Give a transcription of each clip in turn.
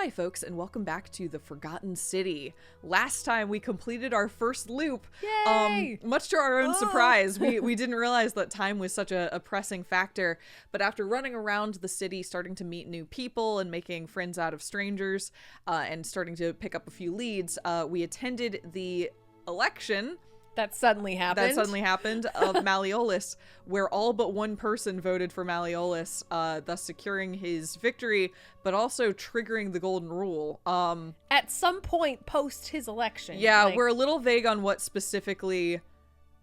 Hi folks, and welcome back to the Forgotten City. Last time we completed our first loop. Yay! Much to our own surprise, we didn't realize that time was such a pressing factor, but after running around the city, starting to meet new people and making friends out of strangers, and starting to pick up a few leads, we attended the election That suddenly happened. of Malleolus, where all but one person voted for Malleolus, thus securing his victory, but also triggering the golden rule. At some point post his election. Yeah, we're a little vague on what specifically,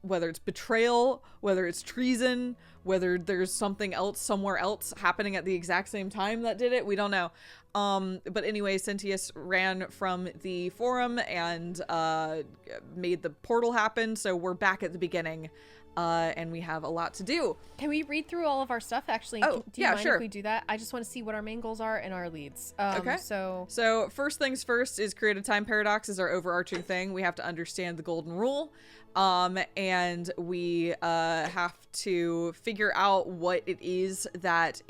whether it's betrayal, whether it's treason, whether there's something else somewhere else happening at the exact same time that did it. We don't know. But anyway, Sentius ran from the forum and made the portal happen, so we're back at the beginning, and we have a lot to do. Can we read through all of our stuff, actually? Oh, do you mind sure. if we do that? I just want to see what our main goals are and our leads. Okay. So first things first is create a time paradox is our overarching thing. We have to understand the golden rule, and we have to figure out what it is that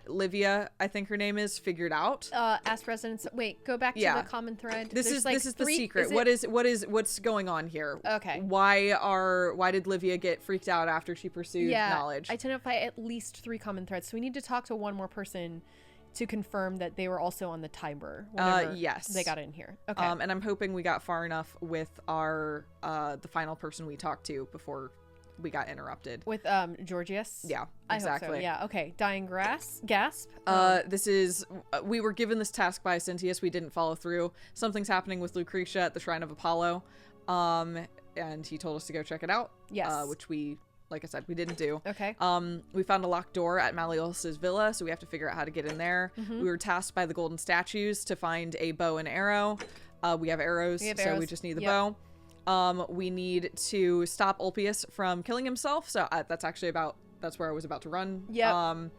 Livia, I think her name is, figured out. Ask residents. Wait, go back to the common thread. This is the secret. What's going on here? Okay. Why did Livia get freaked out after she pursued knowledge? Identify at least 3 common threads. So we need to talk to one more person to confirm that they were also on the timer. Yes. They got in here. Okay. And I'm hoping we got far enough with our the final person we talked to before we got interrupted with Georgius. Yeah, exactly. I hope so. Yeah. Okay. Dying gasp. This is we were given this task by Sentius. We didn't follow through. Something's happening with Lucretia at the Shrine of Apollo, and he told us to go check it out. Yes. Which we, like I said, we didn't do. Okay. We found a locked door at Malleolus's villa, so we have to figure out how to get in there. Mm-hmm. We were tasked by the golden statues to find a bow and arrow. We have arrows, so we just need the bow. We need to stop Ulpius from killing himself, so that's where I was about to run. Yep.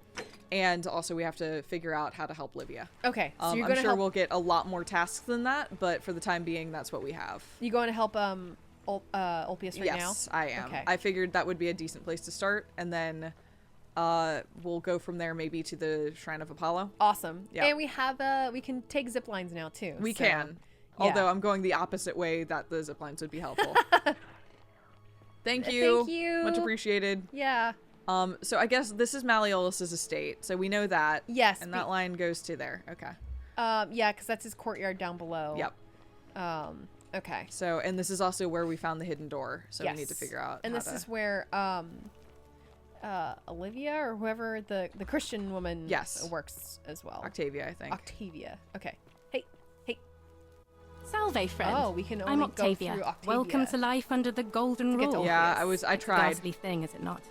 And also we have to figure out how to help Livia. Okay, so you're I'm gonna sure we'll get a lot more tasks than that, but for the time being, that's what we have. You going to help Ulpius right now? Yes, I am. Okay. I figured that would be a decent place to start, and then we'll go from there maybe to the Shrine of Apollo. Awesome. Yeah. And we have we can take zip lines now too. We so. can. Yeah. Although I'm going the opposite way that the zip lines would be helpful. Thank you. Thank you. Much appreciated. Yeah. So I guess this is Malleolus's estate, so we know that. Yes. And that line goes to there. Okay. Yeah, because that's his courtyard down below. Yep. Okay. So, and this is also where we found the hidden door, so we need to figure out and this is where Olivia or whoever the Christian woman works as well. Octavia, I think. Octavia. Okay. Salve, friend. Oh, we can only I'm go Octavia. through Octavia. Welcome to life under the golden get to rule. Yeah, I It's tried. a ghastly thing, is it not?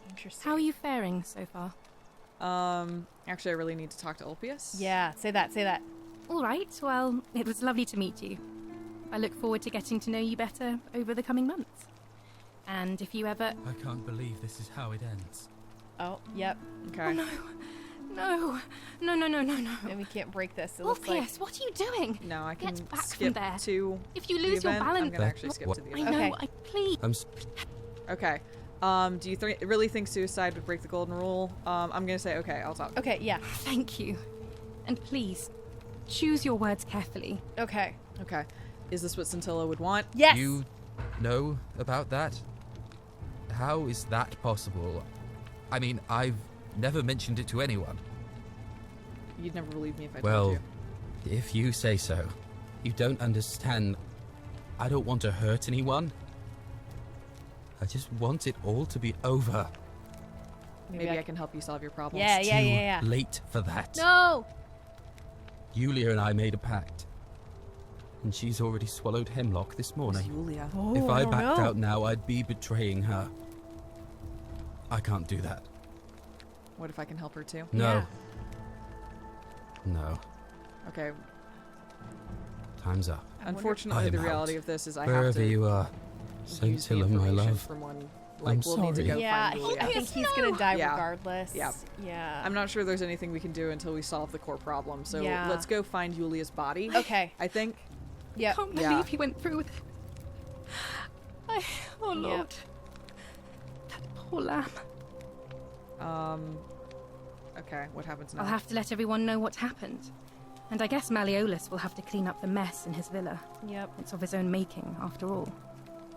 Interesting. How are you faring so far? Actually, I really need to talk to Ulpius. Yeah, say that. All right, well, it was lovely to meet you. I look forward to getting to know you better over the coming months. And if you ever... I can't believe this is how it ends. Oh, yep. Okay. Oh, no. No. And we can't break this. It looks like... Orpheus, what are you doing? No, I can Get back skip from there. to If you the lose your event. balance... I'm going to actually skip to the I event. know, Okay. please... Okay. Do you really think suicide would break the golden rule? I'm going to say okay, I'll talk. Okay, yeah. Thank you. And please, choose your words carefully. Okay. Okay. Is this what Scintilla would want? Yes! You know about that? How is that possible? I mean, I've never mentioned it to anyone. You'd never believe me if I told Well, you. if you say so. You don't understand. I don't want to hurt anyone. I just want it all to be over. Maybe I can help you solve your problems. Yeah. Too late for that. No! Yulia and I made a pact. And she's already swallowed hemlock this morning. Julia. Oh, If I backed no. out now, I'd be betraying her. I can't do that. What if I can help her too? No. Yeah. No. Okay. Time's up. Unfortunately, I'm the out. reality of this is I Wherever have to you are, use the Scintilla, my information love. from one. I'm We'll need to sorry. go Yeah, find I Julia. think he's gonna die Yeah. regardless. Yeah. Yeah. I'm not sure there's anything we can do until we solve the core problem. So Yeah. let's go find Julia's body. Okay. I think. Yep. Can't Yeah. believe he went through with it. Oh, Lord. That poor lamb. Okay, what happens now? I'll have to let everyone know what happened. And I guess Malleolus will have to clean up the mess in his villa. Yep. It's of his own making, after all.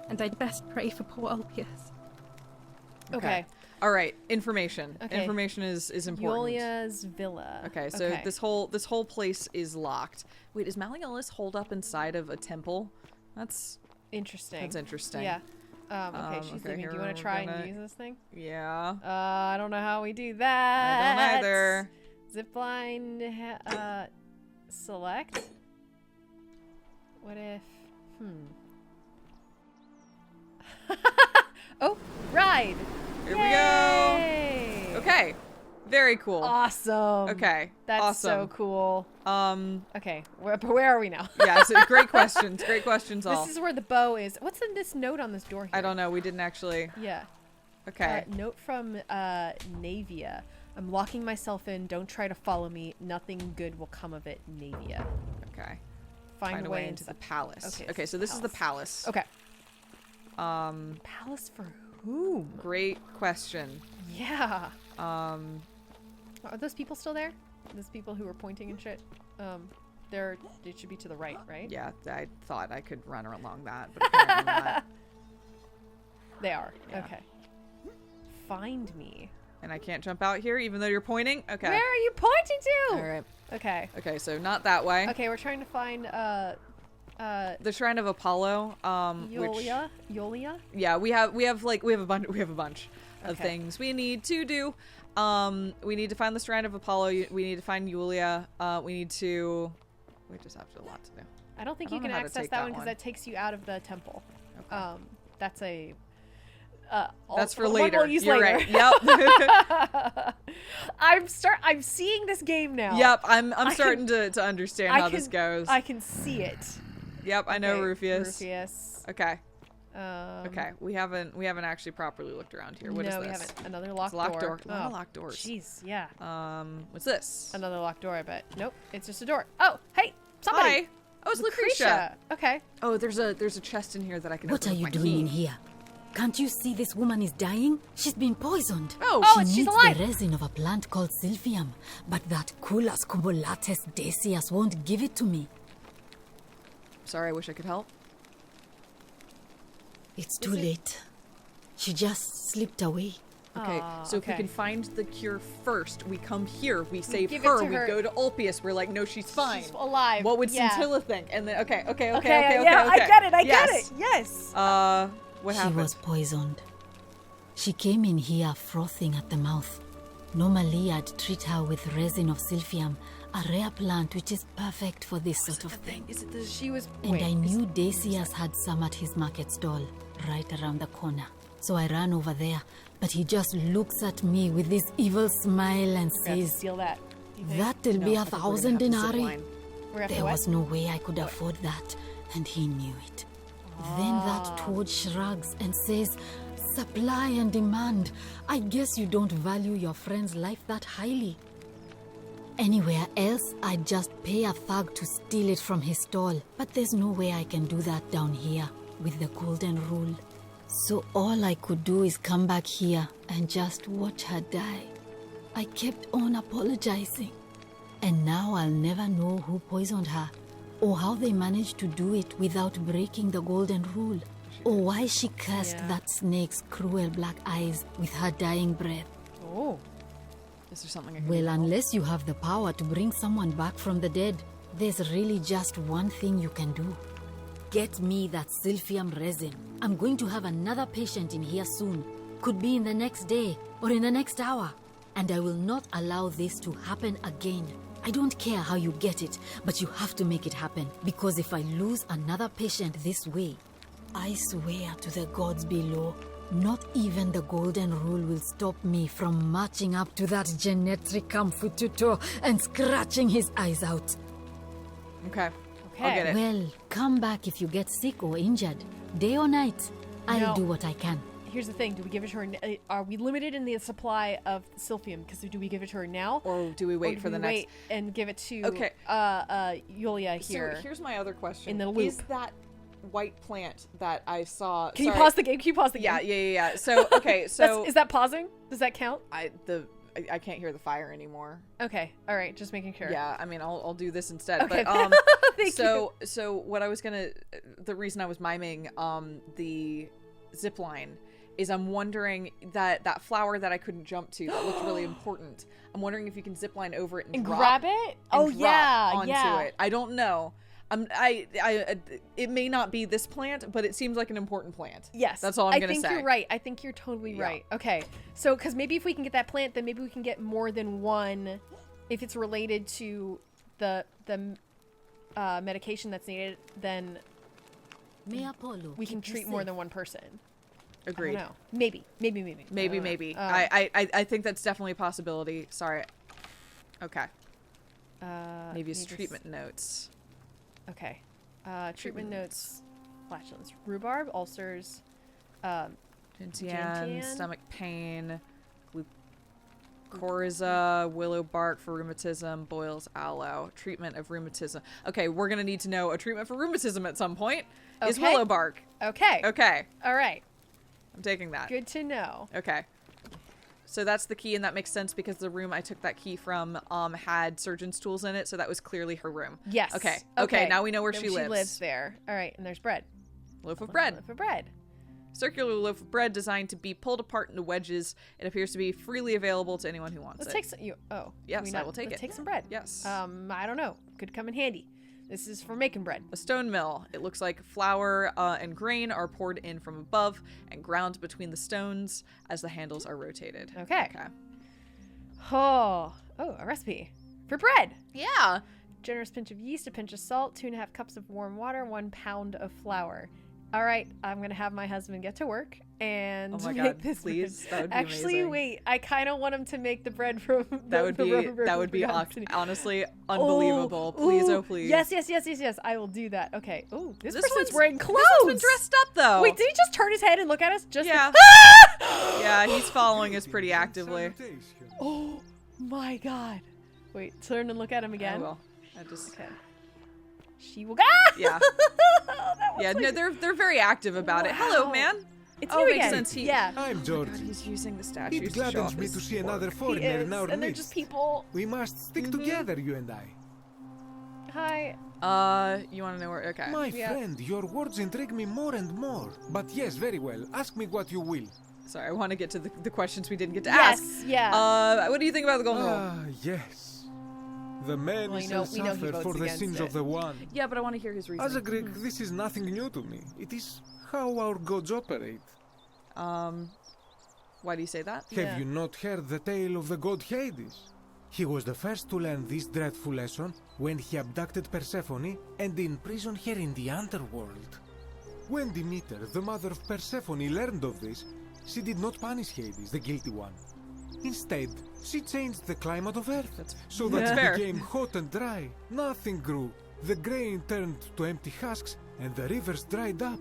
And I'd best pray for poor Ulpius. Okay. All right, information. Okay. Information is important. Yulia's villa. Okay, so this whole place is locked. Wait, is Malleolus holed up inside of a temple? That's interesting. That's interesting. Yeah. Okay, she's leaving. Do you want to try and use this thing? Yeah. I don't know how we do that. I don't either. Zipline, select. What if, oh, ride. Here Yay! we go. Okay. Very cool. Awesome. Okay. That's awesome. so cool. Okay, where are we now? Yeah, so great questions. Great questions all. This is where the bow is. What's in this note on this door here? I don't know. We didn't actually. Yeah. Okay. Note from Navia. I'm locking myself in. Don't try to follow me. Nothing good will come of it, Navia. Okay. Find a way into the palace. Okay, so this is the palace. Okay. Palace for whom? Great question. Yeah. Are those people still there? Those people who were pointing and shit? It should be to the right, right? Yeah, I thought I could run along that, but apparently not. They are. Yeah. Okay. Find me. And I can't jump out here even though you're pointing? Okay. Where are you pointing to? All right. Okay. Okay, so not that way. Okay, we're trying to find the Shrine of Apollo, Yulia? Yeah, we have a bunch of Okay. things we need to do. We need to find the Shrine of Apollo. We need to find Yulia. We just have a lot to do. I don't think I you don't can know how to access take that that one because one. that takes you out of the temple. Okay. That's a That's for one later. we'll use You're later. right. Yep. I'm seeing this game now. Yep. I'm starting to understand how this goes. I can see it. Yep. I know Okay, Rufius. Rufius. Okay. Okay. We haven't actually properly looked around here. What is no, this? we haven't. Another locked It's a locked door. door. A lot of locked doors. Jeez, yeah. What's this? Another locked door, I bet. Nope, it's just a door. Oh, hey, somebody. Hi. Oh, it's Lucretia. Okay. Oh, there's a chest in here that I can What open are with you my doing key. in here? Can't you see this woman is dying? She's been poisoned. Oh, Oh, she she's needs alive. the resin of a plant called Silphium, but that Culus cubulatus decius won't give it to me. sorry. I wish I could help. It's too late. She just slipped away. Okay, Aw, so if we okay. can find the cure first, we come here, we save give it her, to we her. go to Ulpius, we're like, no, she's fine. She's alive. What would yeah. Scintilla think? And then, okay. Yeah, I get it. I Yes. get it. Yes. What She happened? was poisoned. She came in here frothing at the mouth. Normally, I'd treat her with resin of Silphium, a rare plant which is perfect for this sort of thing. Is it the... She was. And wait, I knew Decius had some at his market stall, right around the corner. So I ran over there, but he just looks at me with this evil smile and we have to says, steal that. Do you think? "That'll be No, I 1,000 think we're gonna have to zip denarii." line. We're gonna have There to what? was no way I could afford that, and he knew it. Then that toad shrugs and says, "Supply and demand. I guess you don't value your friend's life that highly." Anywhere else, I'd just pay a thug to steal it from his stall. But there's no way I can do that down here with the golden rule. So all I could do is come back here and just watch her die. I kept on apologizing. And now I'll never know who poisoned her, or how they managed to do it without breaking the golden rule, or why she cursed Yeah. that snake's cruel black eyes with her dying breath. Oh. Is there something I can Well, do? unless you have the power to bring someone back from the dead, there's really just one thing you can do. Get me that Silphium resin. I'm going to have another patient in here soon. Could be in the next day or in the next hour. And I will not allow this to happen again. I don't care how you get it, but you have to make it happen. Because if I lose another patient this way, I swear to the gods below, not even the golden rule will stop me from marching up to that Genetricum Fututo and scratching his eyes out. Okay. Okay. I'll get it. Well, come back if you get sick or injured. Day or night, I'll No. do what I can. Here's the thing. Do we give it to her? Are we limited in the supply of Silphium? Because do we give it to her now? Or do we wait do for we the next... wait and give it to Okay. Yulia here? So here's my other question. In the loop. Is that white plant that I saw... Can you sorry. pause the game? Can you pause the game? Yeah. So, okay, so... Is that pausing? Does that count? I can't hear the fire anymore. Okay. All right. Just making sure. Yeah, I mean, I'll do this instead. Okay. But Thank you. so what I was the reason I was miming the zip line is I'm wondering that flower that I couldn't jump to that looked really important. I'm wondering if you can zip line over it and grab it. Onto it. I don't know. It may not be this plant, but it seems like an important plant. Yes. That's all I'm gonna say. I think you're right. I think you're totally right. Okay. So, because maybe if we can get that plant, then maybe we can get more than one. If it's related to the medication that's needed, then we can treat more than one person. Agreed. I don't know. Maybe. Maybe. I think that's definitely a possibility. Sorry. Okay. Maybe it's treatment notes. Okay. Treatment notes. Flatulence. Rhubarb, ulcers, Gentian, stomach pain, glucosa, willow bark for rheumatism, boils aloe. Treatment of rheumatism. Okay, we're going to need to know a treatment for rheumatism at some point. Is willow bark. Okay. All right. I'm taking that. Good to know. Okay. So that's the key, and that makes sense because the room I took that key from had surgeon's tools in it, so that was clearly her room. Yes. Okay, now we know where she lives. She lives there. All right, and there's bread. Loaf of bread. Loaf of bread. Circular loaf of bread designed to be pulled apart into wedges. It appears to be freely available to anyone who wants Let's it. take some. Yes, I will take it. Take some bread. Yes. I don't know. Could come in handy. This is for making bread. A stone mill. It looks like flour and grain are poured in from above and ground between the stones as the handles are rotated. Okay. Oh, a recipe for bread. Yeah. Generous pinch of yeast, a pinch of salt, 2.5 cups of warm water, 1 pound of flour. All right, I'm going to have my husband get to work and make this please. bread. That would be Actually, amazing. wait. I kind of want him to make the bread from that would be honestly unbelievable. Please. Yes. I will do that. Okay. Oh, this person's one's wearing clothes. This one's been dressed up though. Wait, did he just turn his head and look at us? Yeah. Yeah, he's following us pretty actively. Oh my god. Wait, turn and look at him again. I will. Okay. She will. Yeah. Yeah. No, they're very active about it. Hello, man. It's you makes again. sense. I'm George. Oh God, he's using the statues. It gladdens me to see another foreigner in our and they're midst. just people. We must stick together, you and I. Hi. You want to know where? Okay. My friend, your words intrigue me more and more. But yes, very well. Ask me what you will. Sorry, I want to get to the questions we didn't get to ask. Yeah. What do you think about the golden rule? Ah, yes. The man shall suffer for the sins of the one. Yeah, but I want to hear his reason. As a Greek, this is nothing new to me. It is how our gods operate. Why do you say that? Have you not heard the tale of the god Hades? He was the first to learn this dreadful lesson when he abducted Persephone and imprisoned her in the underworld. When Demeter, the mother of Persephone, learned of this, she did not punish Hades, the guilty one. Instead, she changed the climate of Earth so that it became hot and dry. Nothing grew. The grain turned to empty husks and the rivers dried up.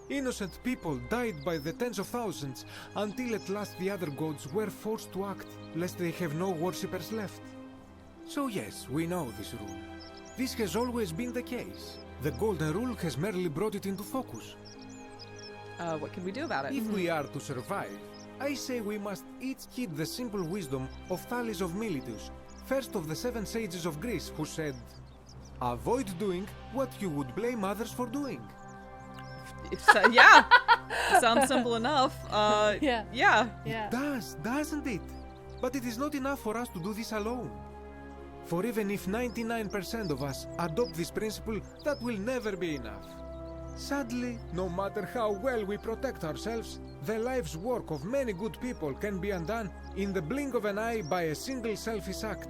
Innocent people died by the tens of thousands until at last the other gods were forced to act lest they have no worshippers left. So yes, we know this rule. This has always been the case. The golden rule has merely brought it into focus. What can we do about it? If we are to survive, I say we must each heed the simple wisdom of Thales of Miletus, first of the 7 sages of Greece, who said, "Avoid doing what you would blame others for doing." Yeah, sounds simple enough. Yeah. It does, doesn't it? But it is not enough for us to do this alone. For even if 99% of us adopt this principle, that will never be enough. Sadly, no matter how well we protect ourselves, the life's work of many good people can be undone in the blink of an eye by a single selfish act.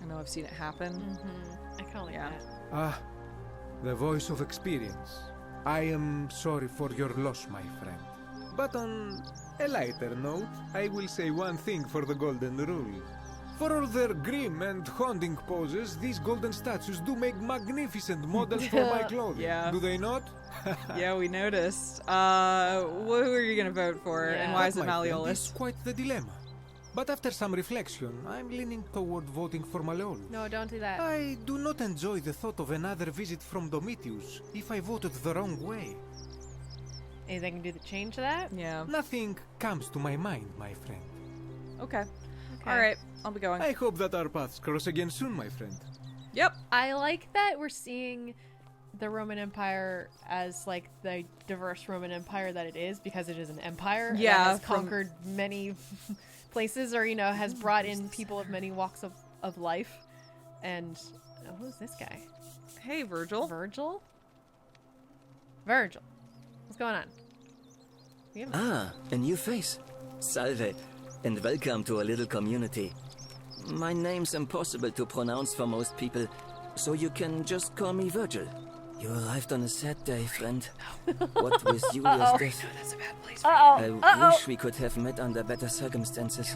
I know I've seen it happen. I kind of like that. Ah, the voice of experience. I am sorry for your loss, my friend. But on a lighter note, I will say one thing for the golden rule. For all their grim and haunting poses, these golden statues do make magnificent models for my clothing. Yeah. Do they not? Yeah, we noticed. Who are you gonna vote for, and why is it That, my friend, Malleolus? is quite the dilemma. But after some reflection, I'm leaning toward voting for Malleolus. No, don't do that. I do not enjoy the thought of another visit from Domitius if I voted the wrong way. Anything can do to change that? Yeah. Nothing comes to my mind, my friend. Okay. All right. I'll be going. I hope that our paths cross again soon, my friend. Yep. I like that we're seeing the Roman Empire as like the diverse Roman Empire that it is, because it is an empire that has conquered many places, or has brought in people of many walks of life. And who's this guy? Hey, Virgil. Virgil, what's going on? A new face. Salve, and welcome to a little community. My name's impossible to pronounce for most people, so you can just call me Virgil. You arrived on a sad day, friend. What with Julia's death? That's a bad place. I wish we could have met under better circumstances.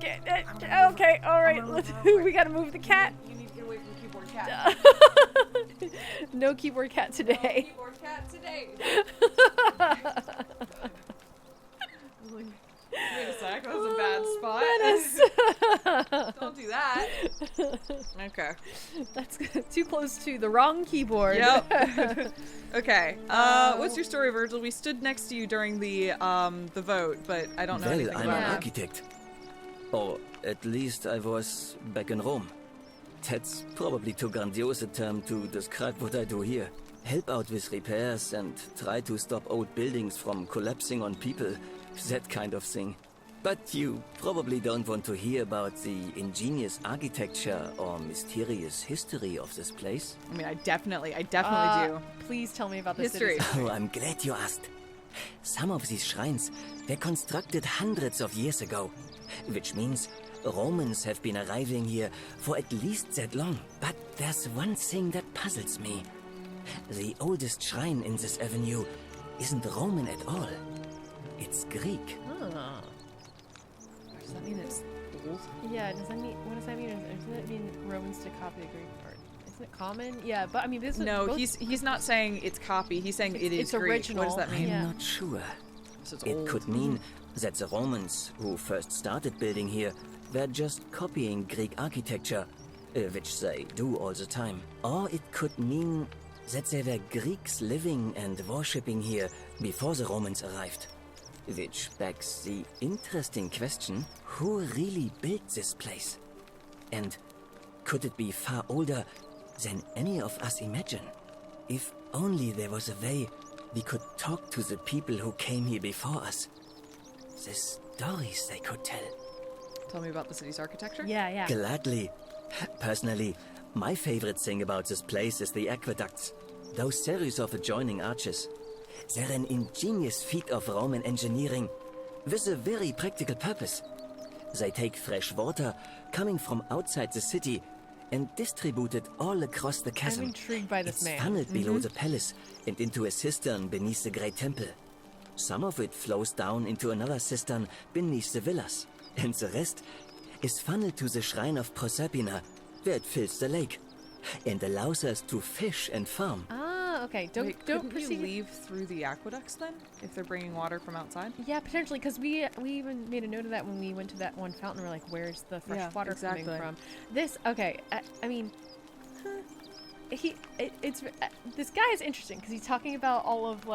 Okay, all right. We gotta move the cat. You need to get away from the keyboard cat. No keyboard cat today. No keyboard cat today. Wait a sec, that was a bad spot. Don't do that. Okay. That's too close to the wrong keyboard. Yep. Okay. What's your story, Virgil? We stood next to you during the vote, but I don't know Well, anything I'm about an it. architect. Or at least I was back in Rome. That's probably too grandiose a term to describe what I do here. Help out with repairs and try to stop old buildings from collapsing on people. That kind of thing. But you probably don't want to hear about the ingenious architecture or mysterious history of this place. I mean, I definitely do. Please tell me about the History. city. Oh, I'm glad you asked. Some of these shrines were constructed hundreds of years ago, which means Romans have been arriving here for at least that long. But there's one thing that puzzles me. The oldest shrine in this avenue isn't Roman at all. It's Greek. Does that mean it's old? Yeah, does that mean, what does that mean? Doesn't it mean Romans to copy the Greek art? Isn't it common? Yeah, but I mean, this is No, both, he's not saying it's copy. He's saying it is it's Greek. original. What does that mean? Yeah. I'm not sure. So it's It old. could mean that the Romans, who first started building here, were just copying Greek architecture, which they do all the time. Or it could mean that there were Greeks living and worshipping here before the Romans arrived. Which begs the interesting question, who really built this place? And could it be far older than any of us imagine? If only there was a way we could talk to the people who came here before us. The stories they could tell. Tell me about the city's architecture. Yeah. Gladly. Personally, my favorite thing about this place is the aqueducts. Those series of adjoining arches. They're an ingenious feat of Roman engineering with a very practical purpose. They take fresh water coming from outside the city and distribute it all across the chasm. I'm intrigued by this It's man. funneled below the palace and into a cistern beneath the great temple. Some of it flows down into another cistern beneath the villas, and the rest is funneled to the shrine of Proserpina, where it fills the lake and allows us to fish and farm. Okay. Wait, Don't couldn't proceed. you leave through the aqueducts then, if they're bringing water from outside? Yeah, potentially, because we even made a note of that when we went to that one fountain. We're like, where's the fresh water coming from? This, okay, I mean, this guy is interesting because he's talking about all of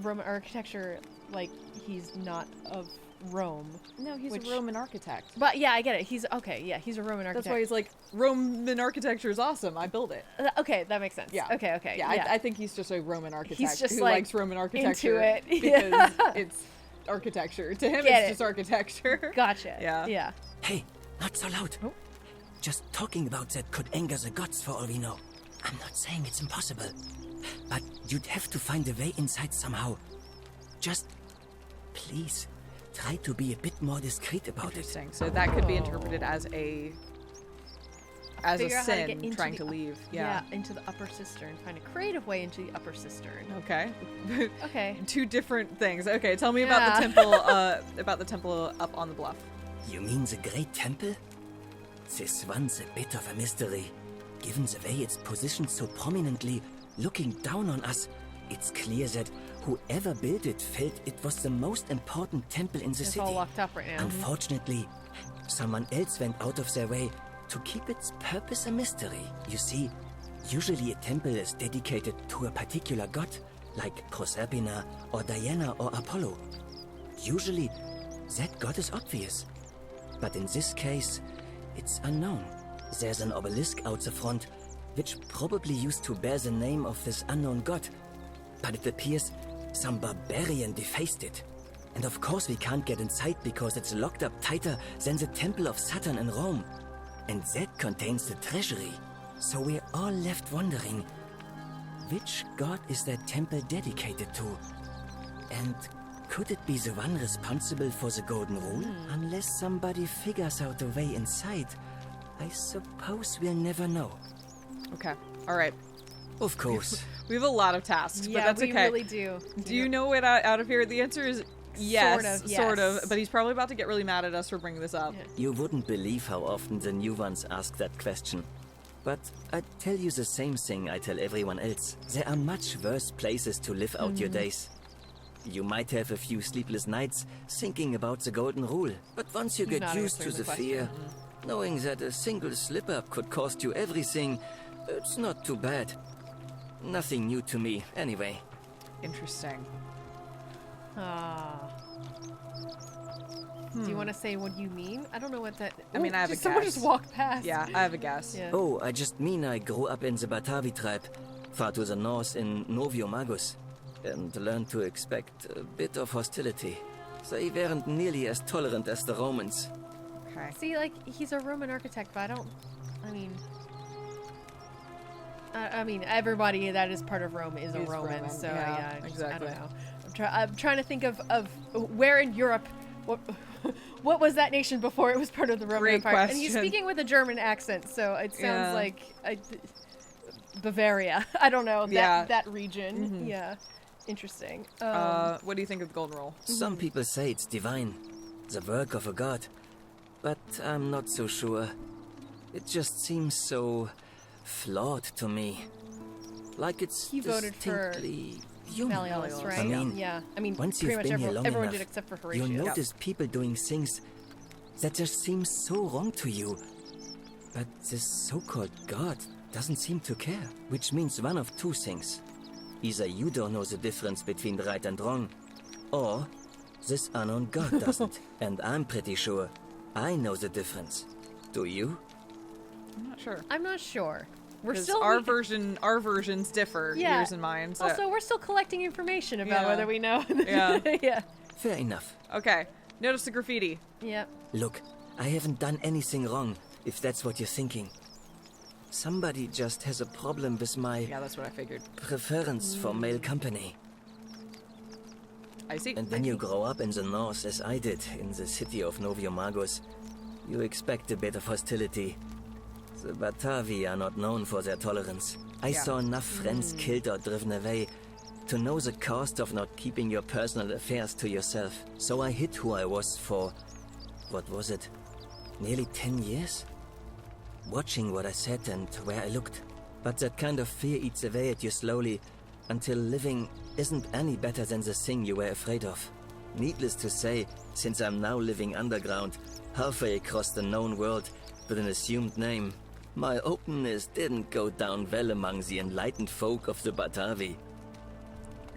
Roman architecture, like he's not of Rome. No, he's Which- a Roman architect. But yeah, I get it. He's okay. Yeah, he's a Roman architect. That's why he's like, Roman architecture is awesome. I built it. Okay, that makes sense. Yeah. Okay. Yeah, I think he's just a Roman architect just, who like, likes Roman architecture into it. because it's architecture. To him, Get it's it. just architecture. Gotcha. Yeah. Yeah. Hey, not so loud. Oh. Just talking about that could anger the gods for all we know. I'm not saying it's impossible, but you'd have to find a way inside somehow. Just, please, try to be a bit more discreet about it. Interesting. So that could be interpreted as a Figure out how to get sin, into trying the to up- leave. Yeah, into the upper cistern. Find a creative way into the upper cistern. Okay. Okay. Two different things. Okay, tell me Yeah. about the temple. About the temple up on the bluff. You mean the Great Temple? This one's a bit of a mystery. Given the way it's positioned so prominently, looking down on us, it's clear that whoever built it felt it was the most important temple in the It's city. all locked up right now. Unfortunately, someone else went out of their way to keep its purpose a mystery. You see, usually a temple is dedicated to a particular god, like Proserpina or Diana or Apollo. Usually, that god is obvious. But in this case, it's unknown. There's an obelisk out the front, which probably used to bear the name of this unknown god. But it appears some barbarian defaced it. And of course we can't get inside because it's locked up tighter than the Temple of Saturn in Rome. And that contains the treasury. So we're all left wondering, which god is that temple dedicated to? And could it be the one responsible for the Golden Rule? Unless somebody figures out a way inside, I suppose we'll never know. Okay. All right. Of course. We have a lot of tasks, Yeah, but that's we okay. really do. Do you know it out of here? The answer is yes, Sort of, but he's probably about to get really mad at us for bringing this up. Yeah. You wouldn't believe how often the new ones ask that question. But I tell you the same thing I tell everyone else. There are much worse places to live out your days. You might have a few sleepless nights thinking about the Golden Rule, but once you He's get not used to answering the the fear, knowing that a single slip-up could cost you everything, it's not too bad. Nothing new to me, anyway. Interesting. Ah. Do you want to say what you mean? I don't know what that... I mean, I have a Someone guess. just walked past. Yeah, I have a guess. Yeah. Oh, I just mean I grew up in the Batavi tribe, far to the north in Novio Magus, and learned to expect a bit of hostility. They weren't nearly as tolerant as the Romans. Okay. See, like, he's a Roman architect, but I don't... I mean, everybody that is part of Rome is a Is Roman, Roman, so yeah, I exactly. don't know. I'm trying to think of where in Europe, what was that nation before it was part of the Roman Great Empire? And he's question. speaking with a German accent, so it sounds Yeah. like Bavaria. I don't know that region. Yeah, interesting. What do you think of the Golden Rule? Some people say it's divine, the work of a god. But I'm not so sure. It just seems so flawed to me. Like it's He voted for distinctly human. Malleolus, right? I mean, yeah. I mean, once pretty you've much been here long everyone enough, did except for you'll Horatio. notice people doing things that just seem so wrong to you. But this so-called god doesn't seem to care, which means one of two things. Either you don't know the difference between right and wrong, or this unknown god doesn't. And I'm pretty sure I know the difference. Do you? I'm not sure. I'm not sure. We're 'Cause still our versions differ. Yeah. Yours and mine. So. Also, we're still collecting information about Yeah. whether we know. Yeah. Yeah. Fair enough. Okay. Notice the graffiti. Yep. Look, I haven't done anything wrong, if that's what you're thinking. Somebody just has a problem with my Yeah, that's what I figured. preference for male company. I see. And when you grow up in the north, as I did, in the city of Novio Magus, you expect a bit of hostility. The Batavi are not known for their tolerance. I Yeah. saw enough friends killed or driven away to know the cost of not keeping your personal affairs to yourself. So I hid who I was for, what was it, nearly 10 years? Watching what I said and where I looked. But that kind of fear eats away at you slowly, until living isn't any better than the thing you were afraid of. Needless to say, since I'm now living underground, halfway across the known world, with an assumed name, my openness didn't go down well among the enlightened folk of the Batavi.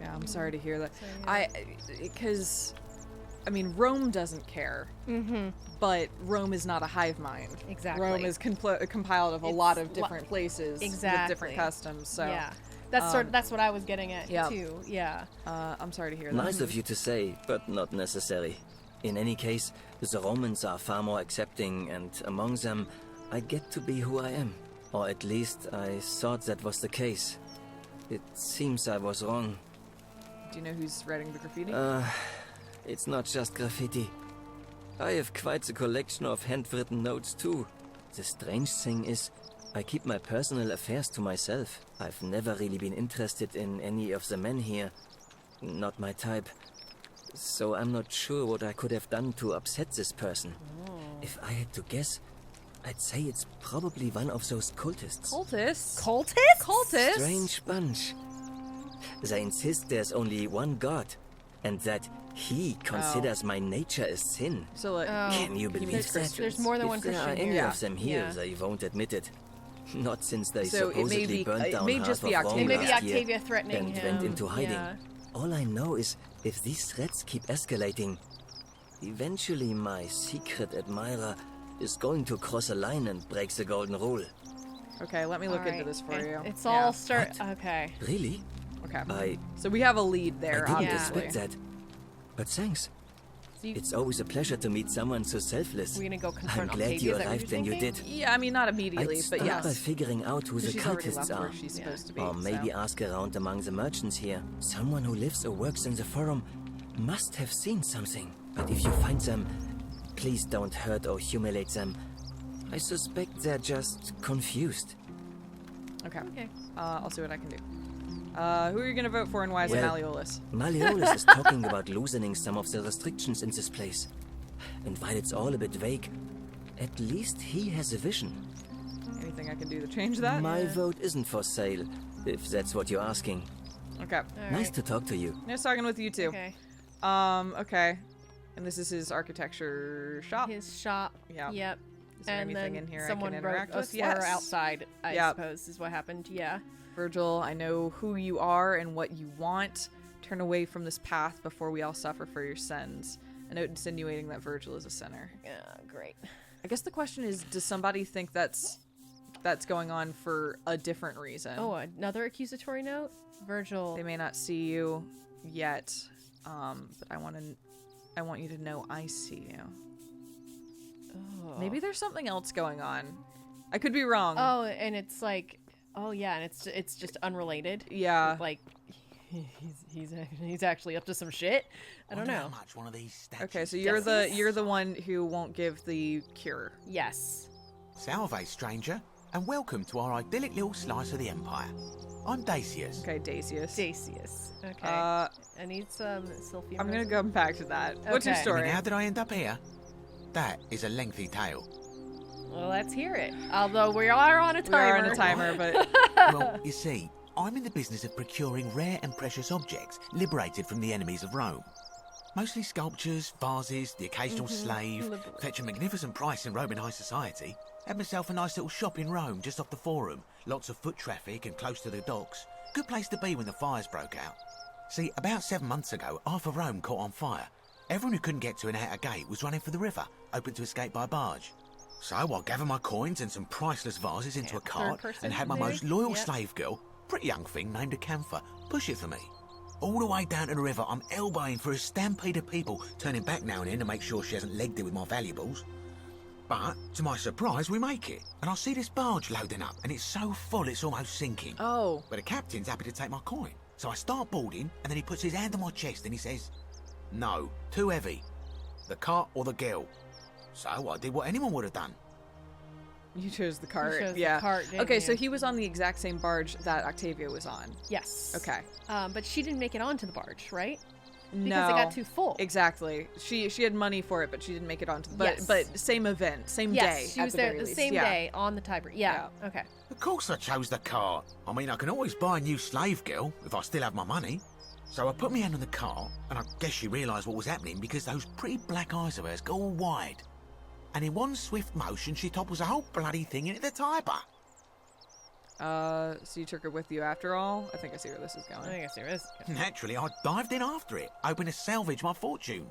Yeah, I'm sorry to hear that. Because, I mean, Rome doesn't care. Mm-hmm. But Rome is not a hive mind. Exactly. Rome is compiled of a It's lot of different places Exactly. with different customs. So Yeah. That's that's what I was getting at yeah. too. Yeah. I'm sorry to hear that. Nice of you to say, but not necessary. In any case, the Romans are far more accepting, and among them, I get to be who I am. Or at least I thought that was the case. It seems I was wrong. Do you know who's writing the graffiti? It's not just graffiti. I have quite a collection of handwritten notes too. The strange thing is, I keep my personal affairs to myself. I've never really been interested in any of the men here. Not my type. So I'm not sure what I could have done to upset this person. If I had to guess, I'd say it's probably one of those cultists. Cultists? Cultists? Cultists? Strange bunch. They insist there's only one God, and that he considers my nature a sin. So, like, Can you believe means that? There's more than one If there are Christian any here. of them here, Yeah. they won't admit it. Not since they So it may supposedly be- burned it down may half just be of Rome Octavia. It may be last year Octavia threatening and him. went into hiding. Yeah. All I know is, if these threats keep escalating, Eventually, my secret admirer is going to cross a line and break the golden rule. Okay, let me look into Alright, this for you. It's Yeah. all start. Okay. Really? Okay. So we have a lead there, I didn't obviously. expect that. But thanks. So you, It's always a pleasure to meet someone so selfless. we're gonna go I'm confront glad Octavia. you Is that what arrived you're when you thinking? did. Yeah, I mean, not I'd immediately, but start by yes. figuring out who the She's already cultists left are. where she's supposed to be. Or maybe so. ask around among the merchants here. Someone who lives or works in the forum must have seen something. But if you find them, please don't hurt or humiliate them. I suspect they're just confused. Okay. Okay. I'll see what I can do. Who are you gonna vote for and why is it Well- Malleolus? Malleolus is talking about loosening some of the restrictions in this place. And while it's all a bit vague, at least he has a vision. Anything I can do to change that? My vote isn't for sale, if that's what you're asking. Okay. All Nice right. to talk to you. Nice talking with you too. Okay. Okay. And this is his architecture shop. His shop. Yeah. Yep. Is there And anything then in here I someone can wrote interact a with? slur Yes. outside, I Yep. suppose, is what happened. Yeah. Virgil, I know who you are and what you want. Turn away from this path before we all suffer for your sins. A note insinuating that Virgil is a sinner. Yeah, great. I guess the question is, does somebody think that's going on for a different reason? Oh, another accusatory note? Virgil. They may not see you yet, but I want you to know I see you. Oh. Maybe there's something else going on. I could be wrong. Oh, and it's like, oh yeah, and it's just unrelated. Yeah. Like, he's actually up to some shit. I don't Wonder know. how much one of these statues Okay, so does. you're the one who won't give the cure. Yes. Salve, stranger, and welcome to our idyllic little slice of the Empire. I'm Dacius. Okay, Dacius. Dacius. Okay. Uh, I need some Sylphia. I'm gonna go back to that. What's your Okay. I story? mean, how did I end up here? That is a lengthy tale. Well, let's hear it. Although we are on a We timer. are on a timer, but Well, you see, I'm in the business of procuring rare and precious objects liberated from the enemies of Rome. Mostly sculptures, vases, the occasional slave. Liberate. Fetch a magnificent price in Roman high society. Had myself a nice little shop in Rome, just off the Forum. Lots of foot traffic and close to the docks. Good place to be when the fires broke out. See, about 7 months ago, half of Rome caught on fire. Everyone who couldn't get to an outer gate was running for the river, open to escape by barge. So I gathered my coins and some priceless vases into a cart person, and had my maybe? most loyal Yep. slave girl, pretty young thing named Acantha, push it for me. All the way down to the river, I'm elbowing for a stampede of people, turning back now and then to make sure she hasn't legged it with my valuables. But, to my surprise, we make it. And I see this barge loading up, and it's so full it's almost sinking. oh, But the captain's happy to take my coin. So I start boarding, and then he puts his hand on my chest and he says, "No, too heavy. The cart or the girl." So I did what anyone would have done. you chose the cart. chose the yeah. cart, didn't Okay, you? so he was on the exact same barge that Octavia was on. Yes. Okay. But she didn't make it onto the barge, right? No. Because it got too full. Exactly. She had money for it, but she didn't make it onto the. Yes. But same event, same Yes, day. she at was the there very the least. same Yeah. day on the tiber. Yeah. Okay. Of course I chose the cart. I mean, I can always buy a new slave girl if I still have my money. So I put my hand on the cart, and I guess she realised what was happening because those pretty black eyes of hers go all wide. And in one swift motion, she topples the whole bloody thing into the Tiber. So you took her with you after all? I think I see where this is I going. think I see where this is going. Naturally, I dived in after it, hoping to salvage my fortune.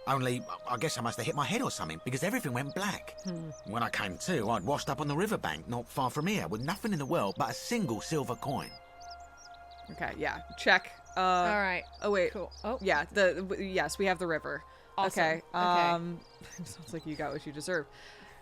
Only, I guess I must have hit my head or something, because everything went black. When I came to, I'd washed up on the riverbank, not far from here, with nothing in the world but a single silver coin. Okay, yeah. Check. All right. Oh wait. Cool. Oh. Yeah. Yes, we have the river. Awesome. Okay. Okay. Sounds like you got what you deserve.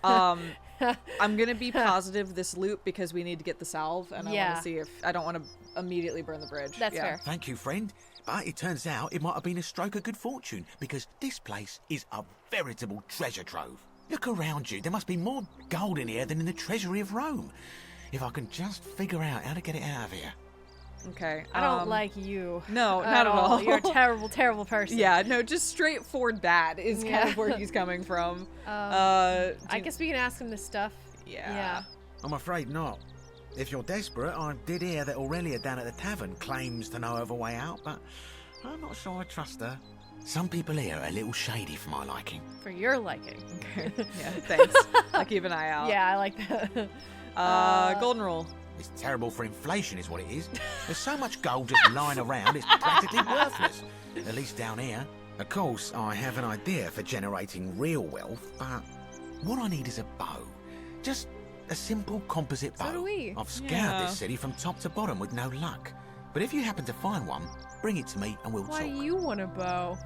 I'm gonna be positive this loop because we need to get the salve, and I want Yeah. to see if I don't want to immediately burn the bridge. That's Yeah. fair. Thank you, friend. But it turns out it might have been a stroke of good fortune, because this place is a veritable treasure trove. Look around you. There must be more gold in here than in the treasury of Rome. If I can just figure out how to get it out of here. Okay. I don't like you. No, not at all. You're a terrible, terrible person. Yeah, no, just straightforward bad is kind Yeah. of where he's coming from. I guess we can ask him this stuff. Yeah. Yeah. I'm afraid not. If you're desperate, I did hear that Aurelia down at the tavern claims to know of a way out, but I'm not sure I trust her. Some people here are a little shady for my liking. For your liking. Okay. Yeah, thanks. I'll keep an eye out. Yeah, I like that. Golden rule. It's terrible for inflation is what it is. There's so much gold just lying around, it's practically worthless. At least down here. Of course, I have an idea for generating real wealth, but what I need is a bow. Just a simple composite bow. So do we. I've scoured this city from top to bottom with no luck. But if you happen to find one, bring it to me and we'll Why talk. do you want a bow?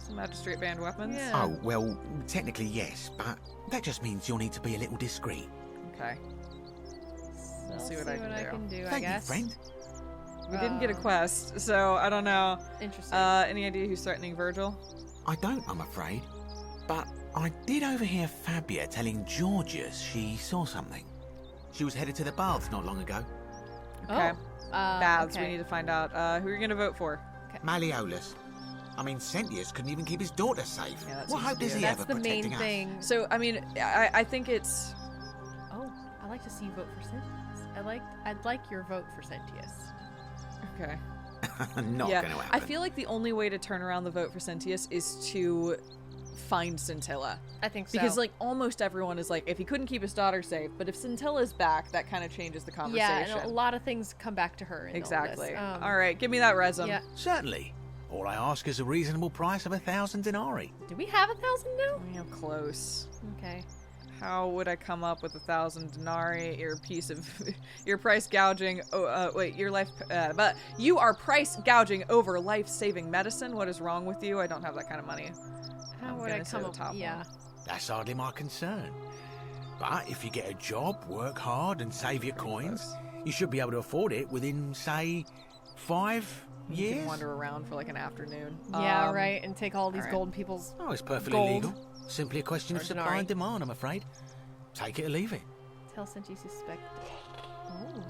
Some magistrate band weapons. Yeah. Oh, well, technically yes, but that just means you'll need to be a little discreet. Okay. I'll see what I can do. I Thank you, guess. friend. We didn't get a quest, so I don't know. Interesting. Any idea who's threatening Virgil? I don't, I'm afraid. But I did overhear Fabia telling Georgius she saw something. She was headed to the baths not long ago. Okay. Baths, okay. we need to find out. Who are you going to vote for? Malleolus. I mean, Sentius couldn't even keep his daughter safe. Yeah, that What seems hope to be does he it. have That's of the protecting main us? thing. So, I mean, I think it's... Oh, I like to see you vote for Sentius. I'd like your vote for Sentius. Okay. Not yeah, going to happen. I feel like the only way to turn around the vote for Sentius is to find Scintilla. I think so. Because, like, almost everyone is like, if he couldn't keep his daughter safe, but if Scintilla's back, that kind of changes the conversation. yeah, and a lot of things come back to her. In Exactly. All this. All right, give me that resume. Yeah. Certainly. All I ask is a reasonable price of 1,000 denarii. Do we have 1,000 now? Yeah, close. Okay. How would I come up with 1,000 denarii? Your piece of, your price gouging. Oh, wait, your life. But you are price gouging over life-saving medicine. What is wrong with you? I don't have that kind of money. How I'm would I gonna say come the up? top Yeah. one. That's hardly my concern. But if you get a job, work hard, and save your coins, you should be able to afford it within, say, 5 You years. can wander around for like an afternoon. Yeah, right. And take all these right. golden people's. Oh, it's perfectly Gold. legal. Simply a question Or of supply denarii. and demand, I'm afraid. Take it or leave it. Tell Sentius suspect. Oh.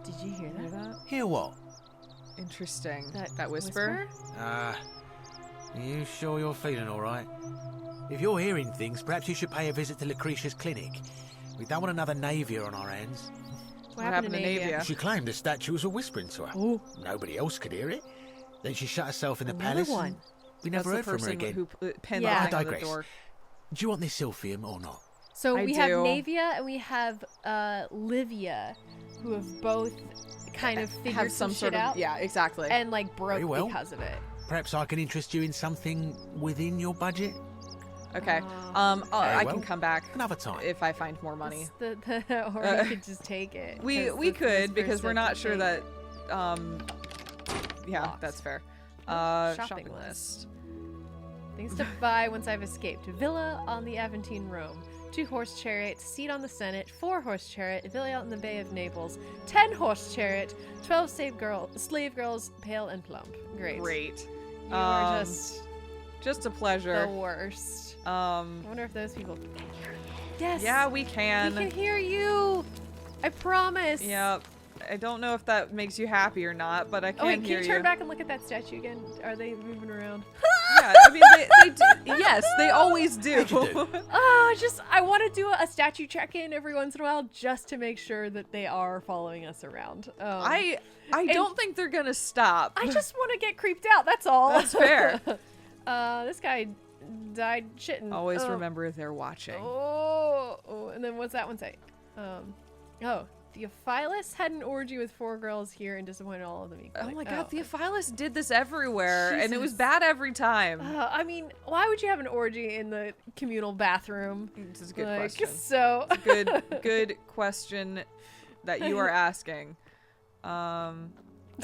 Did you hear Hear that? that? Hear what? Interesting. That whisper? You sure you're feeling all right? If you're hearing things, perhaps you should pay a visit to Lucretia's clinic. We don't want another Navia on our hands. What happened to Navia? Yeah. She claimed the statues were whispering to her. Ooh. Nobody else could hear it. Then she shut herself in the Another palace. one. And we That's never the heard from her person again. who pinned Yeah. the thing I on the digress. door. Do you want this silphium or not? So I we have do. Navia and we have Livia, who have both kind of figured Have some shit sort of out. yeah, exactly. And like broke Very well. because of it. Perhaps I can interest you in something within your budget? Okay. Oh. I well, can come back Another time. if I find more money. Or we could just take it. We 'cause this could because person we're not can sure take that yeah, Box. that's fair. Shopping list. Things to buy once I've escaped. Villa on the Aventine Rome. 2-horse chariot, seat on the Senate, 4-horse chariot, villa out in the Bay of Naples, 10-horse chariot, 12 slave girls, pale and plump. Great. Great. You are just a pleasure. the worst. I I wonder if those people. Yes. Yeah, we can. We can hear you. I promise. Yep. I don't know if that makes you happy or not, but I can Oh wait, hear can you turn back and look at that statue again? Are they moving around? Yeah, I mean, they do. Yes, they always do. I want to do a statue check-in every once in a while just to make sure that they are following us around. I don't think they're gonna stop. I just want to get creeped out. That's all. That's fair. This guy died shitting. Always remember they're watching. Oh, and then what's that one say? Theophilus had an orgy with 4 girls here and disappointed all of them equally. Oh my god, Theophilus did this everywhere, and it was Jesus. bad every time. I mean, why would you have an orgy in the communal bathroom? This is a good Like, question. So Good question that you are asking.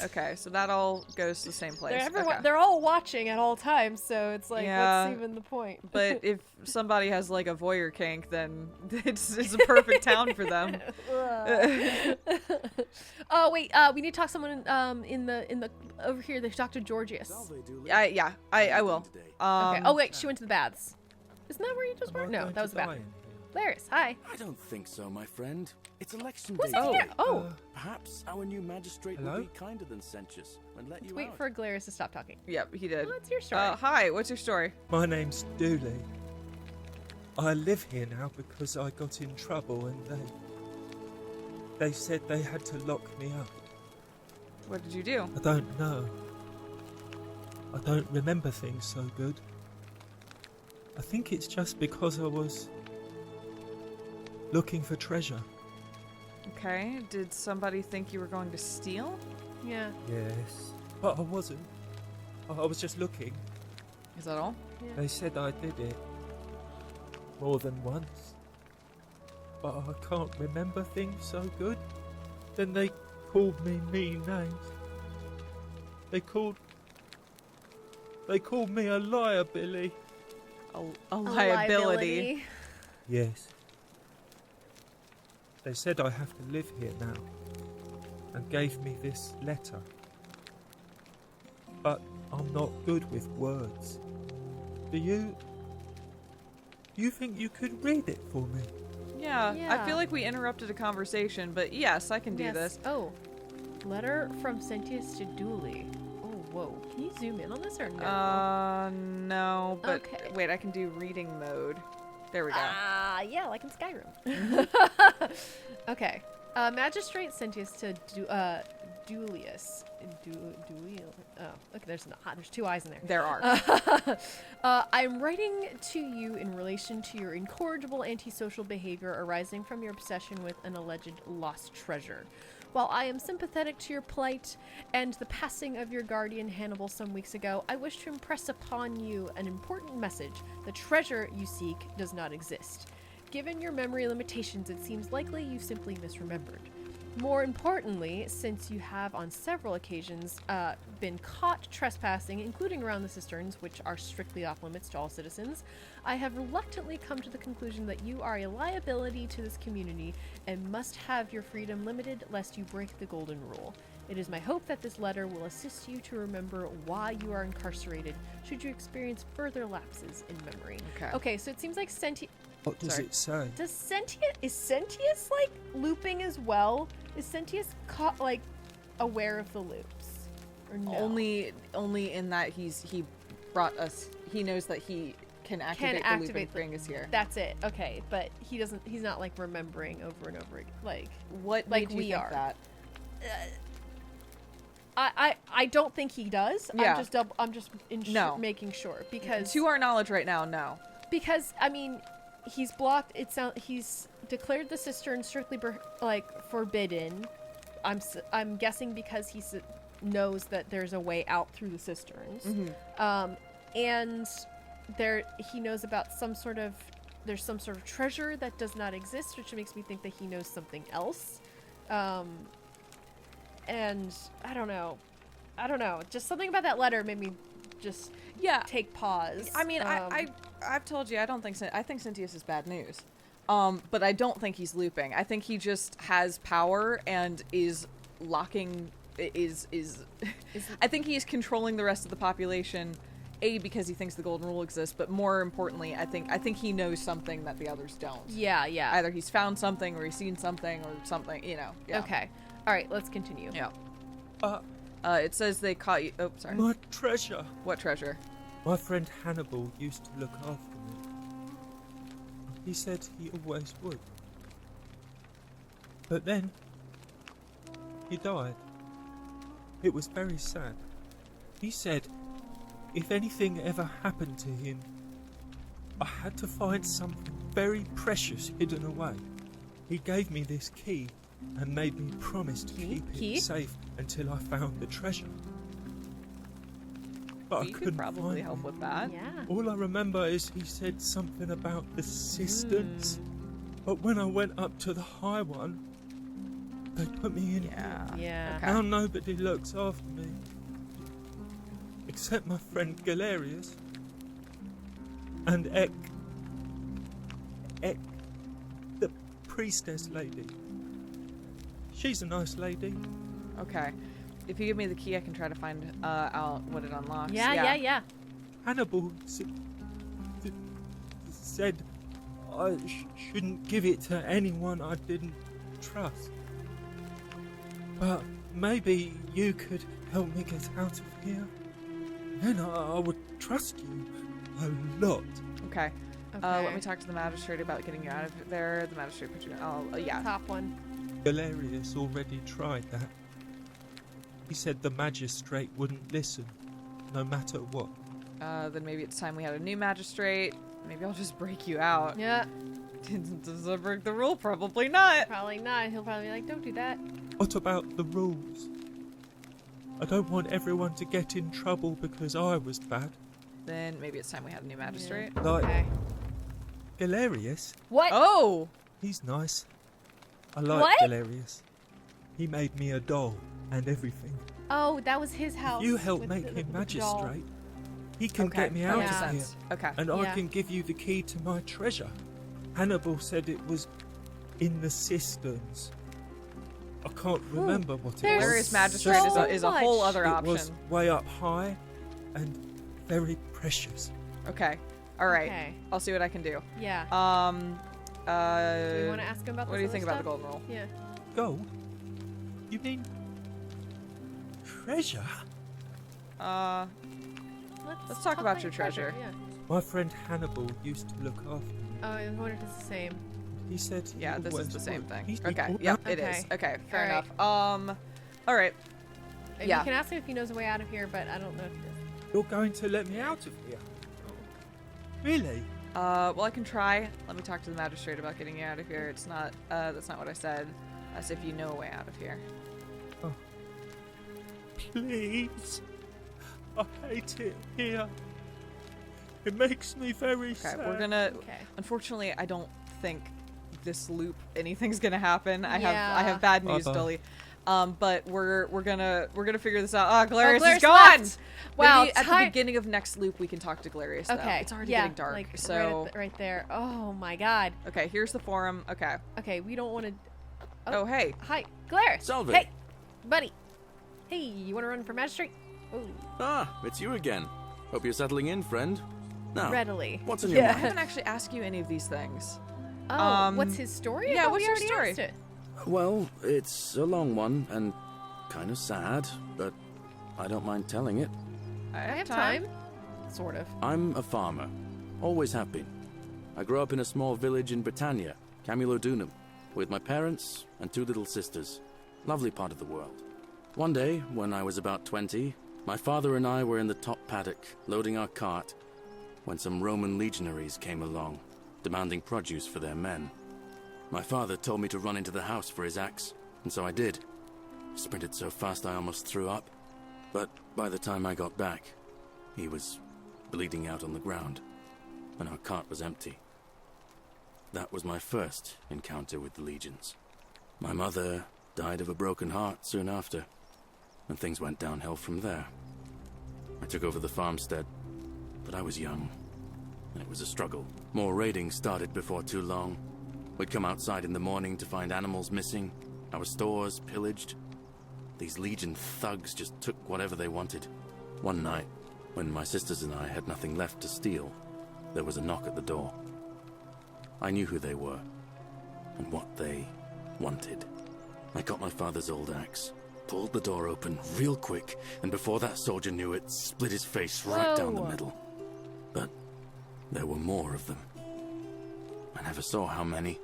Okay, so that all goes to the same place. Okay. they're all watching at all times, so it's like, Yeah. what's even the point? But if somebody has like a voyeur kink, then it's a perfect town for them. Oh wait, we need to talk to someone in the over here. They should talk to Georgius. I will. Okay. Oh wait, she went to the baths. Isn't that where you just were? No, that was the bathroom. Larys, hi. I don't think so, my friend. It's election Who's day. in here? Oh, Perhaps our new magistrate will be kinder than Sentius and let you wait out. for Galerius to stop talking. Yep, he did. What's your story? Hi, what's your story? My name's Dooley. I live here now because I got in trouble and they said they had to lock me up. What did you do? I don't know. I don't remember things so good. I think it's just because I was looking for treasure. Okay, did somebody think you were going to steal? Yeah. Yes. But I wasn't. I was just looking. Is that all? Yeah. They said I did it more than once, but I can't remember things so good. Then they called me mean names. They called me a liar, Billy. A liability. Yes. They said I have to live here now, and gave me this letter. But I'm not good with words. Do you think you could read it for me? Yeah, Yeah. I feel like we interrupted a conversation, but yes, I can do this. Oh, letter from Sentius to Dooley. Oh, whoa. Can you zoom in on this or no? No, but Okay. wait, I can do reading mode. There we go. Yeah, like in Skyrim. Okay. Magistrate Sentius to Dulius. Oh, okay, there's 2 eyes in there. There are. I'm writing to you in relation to your incorrigible antisocial behavior arising from your obsession with an alleged lost treasure. While I am sympathetic to your plight and the passing of your guardian Hannibal some weeks ago, I wish to impress upon you an important message. The treasure you seek does not exist. Given your memory limitations, it seems likely you simply misremembered. More importantly, since you have on several occasions been caught trespassing, including around the cisterns, which are strictly off limits to all citizens, I have reluctantly come to the conclusion that you are a liability to this community and must have your freedom limited lest you break the golden rule. It is my hope that this letter will assist you to remember why you are incarcerated should you experience further lapses in memory. Okay, so it seems like What does it say? is Sentius like looping as well? Is Sentius aware of the loops? Or no? Only in that he brought us. He knows that he can activate the loop and bring us here. That's it. Okay, but he's not like remembering over and over again. Like what like made you we think are. that? I don't think he does. Yeah. I'm just making sure because to our knowledge right now, no. Because I mean, he's blocked. He's declared the cistern strictly forbidden. I'm guessing because he knows that there's a way out through the cisterns. Mm-hmm. And he knows about there's some sort of treasure that does not exist, which makes me think that he knows something else. And I don't know. Just something about that letter made me just take pause. I mean, I've told you I think Sentius is bad news. But I don't think he's looping. I think he just has power and is locking. I think he's controlling the rest of the population. Because he thinks the golden rule exists, but more importantly, I think he knows something that the others don't. Yeah. Either he's found something, or he's seen something, or something. Yeah. Okay. All right. Let's continue. Yeah. It says they caught you. Oh, sorry. My treasure. What treasure? My friend Hannibal used to look after me. He said he always would. But then, he died. It was very sad. He said, if anything ever happened to him, I had to find something very precious hidden away. He gave me this key and made me promise to keep it safe until I found the treasure. But I couldn't probably help with that. Yeah. All I remember is he said something about the cisterns. But when I went up to the high one, they put me in. Yeah. Okay. Now nobody looks after me. Except my friend Galerius. And Ek, the priestess lady. She's a nice lady. Okay. If you give me the key, I can try to find out what it unlocks. Yeah. Hannibal said I shouldn't give it to anyone I didn't trust. But maybe you could help me get out of here. Then I would trust you a lot. Okay. Let me talk to the magistrate about getting you out of there. The magistrate put you in. Yeah. Top one. Galerius already tried that. He said the magistrate wouldn't listen, no matter what. Then maybe it's time we had a new magistrate. Maybe I'll just break you out. Yeah. Does that break the rule? Probably not. Probably not. He'll probably be like, don't do that. What about the rules? I don't want everyone to get in trouble because I was bad. Then maybe it's time we had a new magistrate. Like, Okay. Galerius? What? Oh! He's nice. I like What? Galerius. He made me a doll and everything. Oh, that was his house. You help with make the him doll. magistrate. He can Okay, get me that out makes of here. sense. Okay. And Yeah. I can give you the key to my treasure. Hannibal said it was in the cisterns. I can't remember what it There's was. Galerius Magistrate so is a whole much. other It option. was way up high and very precious. Okay. All right. Okay. I'll see what I can do. Yeah. Do Do you want to ask him about what this do you other think about the stuff? golden rule? Yeah. Gold? You mean treasure? Let's talk about your treasure. Yeah. My friend Hannibal used to look after me. Oh, I wonder if it's the same. He said he Yeah, this is always the same would. thing. He's Okay. been Yep, all- it is. Okay. Okay, fair All right. enough. All right. Yeah. You can ask him if he knows a way out of here, but I don't know if he does. You're going to let me out of here? Really? Well, I can try. Let me talk to the magistrate about getting you out of here. It's not, that's not what I said. I said if you know a way out of here. Oh. Please. I hate it here. It makes me very Okay, sad. we're gonna, Okay. unfortunately, I don't think this loop, anything's gonna happen. I Yeah. have bad news, Bye-bye. Dolly. But we're gonna figure this out. Ah, Galerius is Galerius gone! left. Wow, Maybe at the time- beginning of next loop we can talk to Galerius, though. Okay. It's already yeah, getting dark, like, so... right there. Oh my god. Okay, here's the forum. Okay. Okay, we don't want to. Oh, hey. Hi, Galerius. Salve. Hey, buddy. Hey, you want to run for magistrate? Oh, Ah, it's you again. Hope you're settling in, friend. Now, readily. what's on your I mind? haven't actually asked you any of these things. Oh, what's his story? I yeah, thought what's we your already story? asked it. Well, it's a long one and kind of sad, but I don't mind telling it. I I have time. Sort of. I'm a farmer. Always have been. I grew up in a small village in Britannia, Camulodunum, with my parents and two little sisters. Lovely part of the world. One day, when I was about 20, my father and I were in the top paddock, loading our cart, when some Roman legionaries came along, demanding produce for their men. My father told me to run into the house for his axe, and so I did. Sprinted so fast I almost threw up, but by the time I got back, he was bleeding out on the ground, and our cart was empty. That was my first encounter with the legions. My mother died of a broken heart soon after, and things went downhill from there. I took over the farmstead, but I was young, and it was a struggle. More raiding started before too long. We'd come outside in the morning to find animals missing, our stores pillaged. These legion thugs just took whatever they wanted. One night, when my sisters and I had nothing left to steal, there was a knock at the door. I knew who they were, and what they wanted. I got my father's old axe, pulled the door open real quick, and before that soldier knew it, split his face right down the Whoa. middle. But there were more of them. I never saw how many,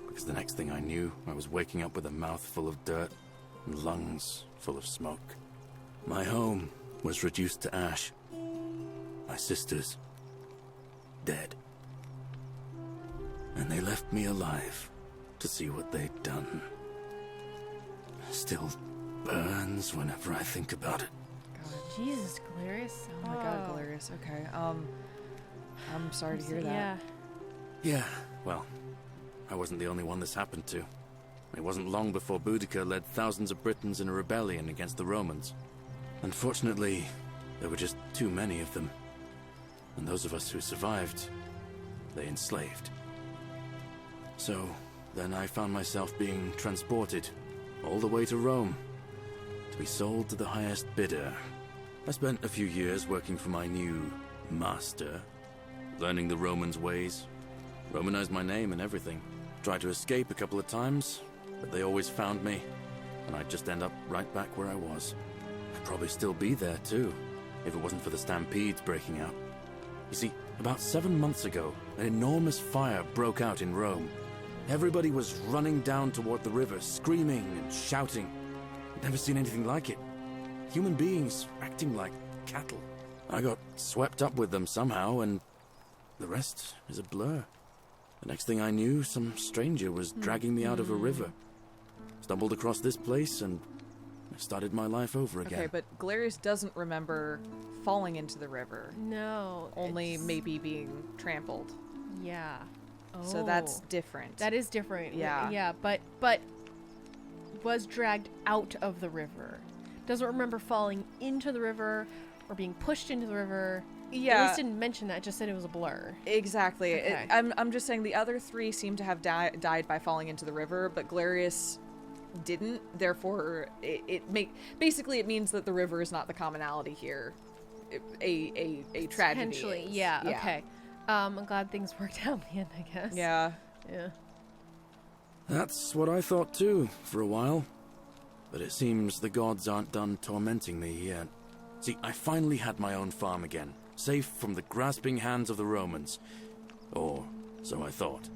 because the next thing I knew, I was waking up with a mouth full of dirt and lungs full of smoke. My home was reduced to ash. My sisters, dead. And they left me alive to see what they'd done. Still burns whenever I think about it. Jesus, Galerius. Oh my god, Galerius. Okay. I'm sorry to hear that. Yeah. Yeah, well, I wasn't the only one this happened to. It wasn't long before Boudica led thousands of Britons in a rebellion against the Romans. Unfortunately, there were just too many of them. And those of us who survived, they enslaved. So, then I found myself being transported all the way to Rome to be sold to the highest bidder. I spent a few years working for my new master, learning the Romans' ways, Romanized my name and everything. Tried to escape a couple of times, but they always found me, and I'd just end up right back where I was. I'd probably still be there too, if it wasn't for the stampedes breaking out. You see, about 7 months ago, an enormous fire broke out in Rome. Everybody was running down toward the river, screaming and shouting. I'd never seen anything like it. Human beings acting like cattle. I got swept up with them somehow, and the rest is a blur. The next thing I knew, some stranger was dragging me out of a river. Stumbled across this place, and I started my life over again. Okay, but Galerius doesn't remember falling into the river. No. Only maybe being trampled. Yeah. Oh. So that's different. That is different. Yeah. Yeah, but was dragged out of the river. Doesn't remember falling into the river or being pushed into the river. Yeah. At least didn't mention that, just said it was a blur. Exactly. Okay. I'm just saying the other three seem to have died by falling into the river, but Galerius didn't. Therefore, basically it means that the river is not the commonality here. A tragedy. Potentially, yeah. Okay. I'm glad things worked out in the end, I guess. Yeah. Yeah. That's what I thought too, for a while. But it seems the gods aren't done tormenting me yet. See, I finally had my own farm again, safe from the grasping hands of the Romans. Or so I thought.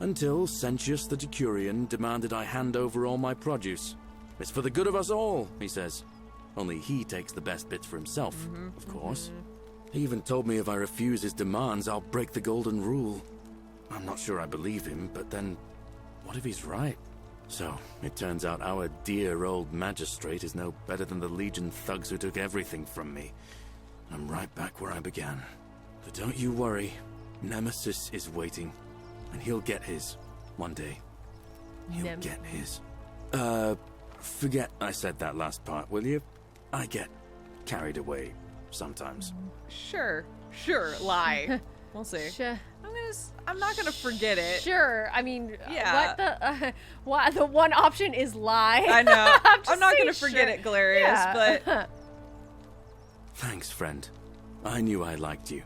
Until Sentius the Decurion demanded I hand over all my produce. It's for the good of us all, he says. Only he takes the best bits for himself, of course. He even told me if I refuse his demands, I'll break the golden rule. I'm not sure I believe him, but then, what if he's right? So, it turns out our dear old magistrate is no better than the Legion thugs who took everything from me. I'm right back where I began. But don't you worry, Nemesis is waiting. And he'll get his, one day. He'll get his. Forget I said that last part, will you? I get carried away sometimes. Sure, lie. We'll see. Sure. I'm not gonna forget it. Sure. I mean, yeah. What the one option is lie. I know. I'm not gonna sure. forget it, Galerius, but Thanks, friend. I knew I liked you.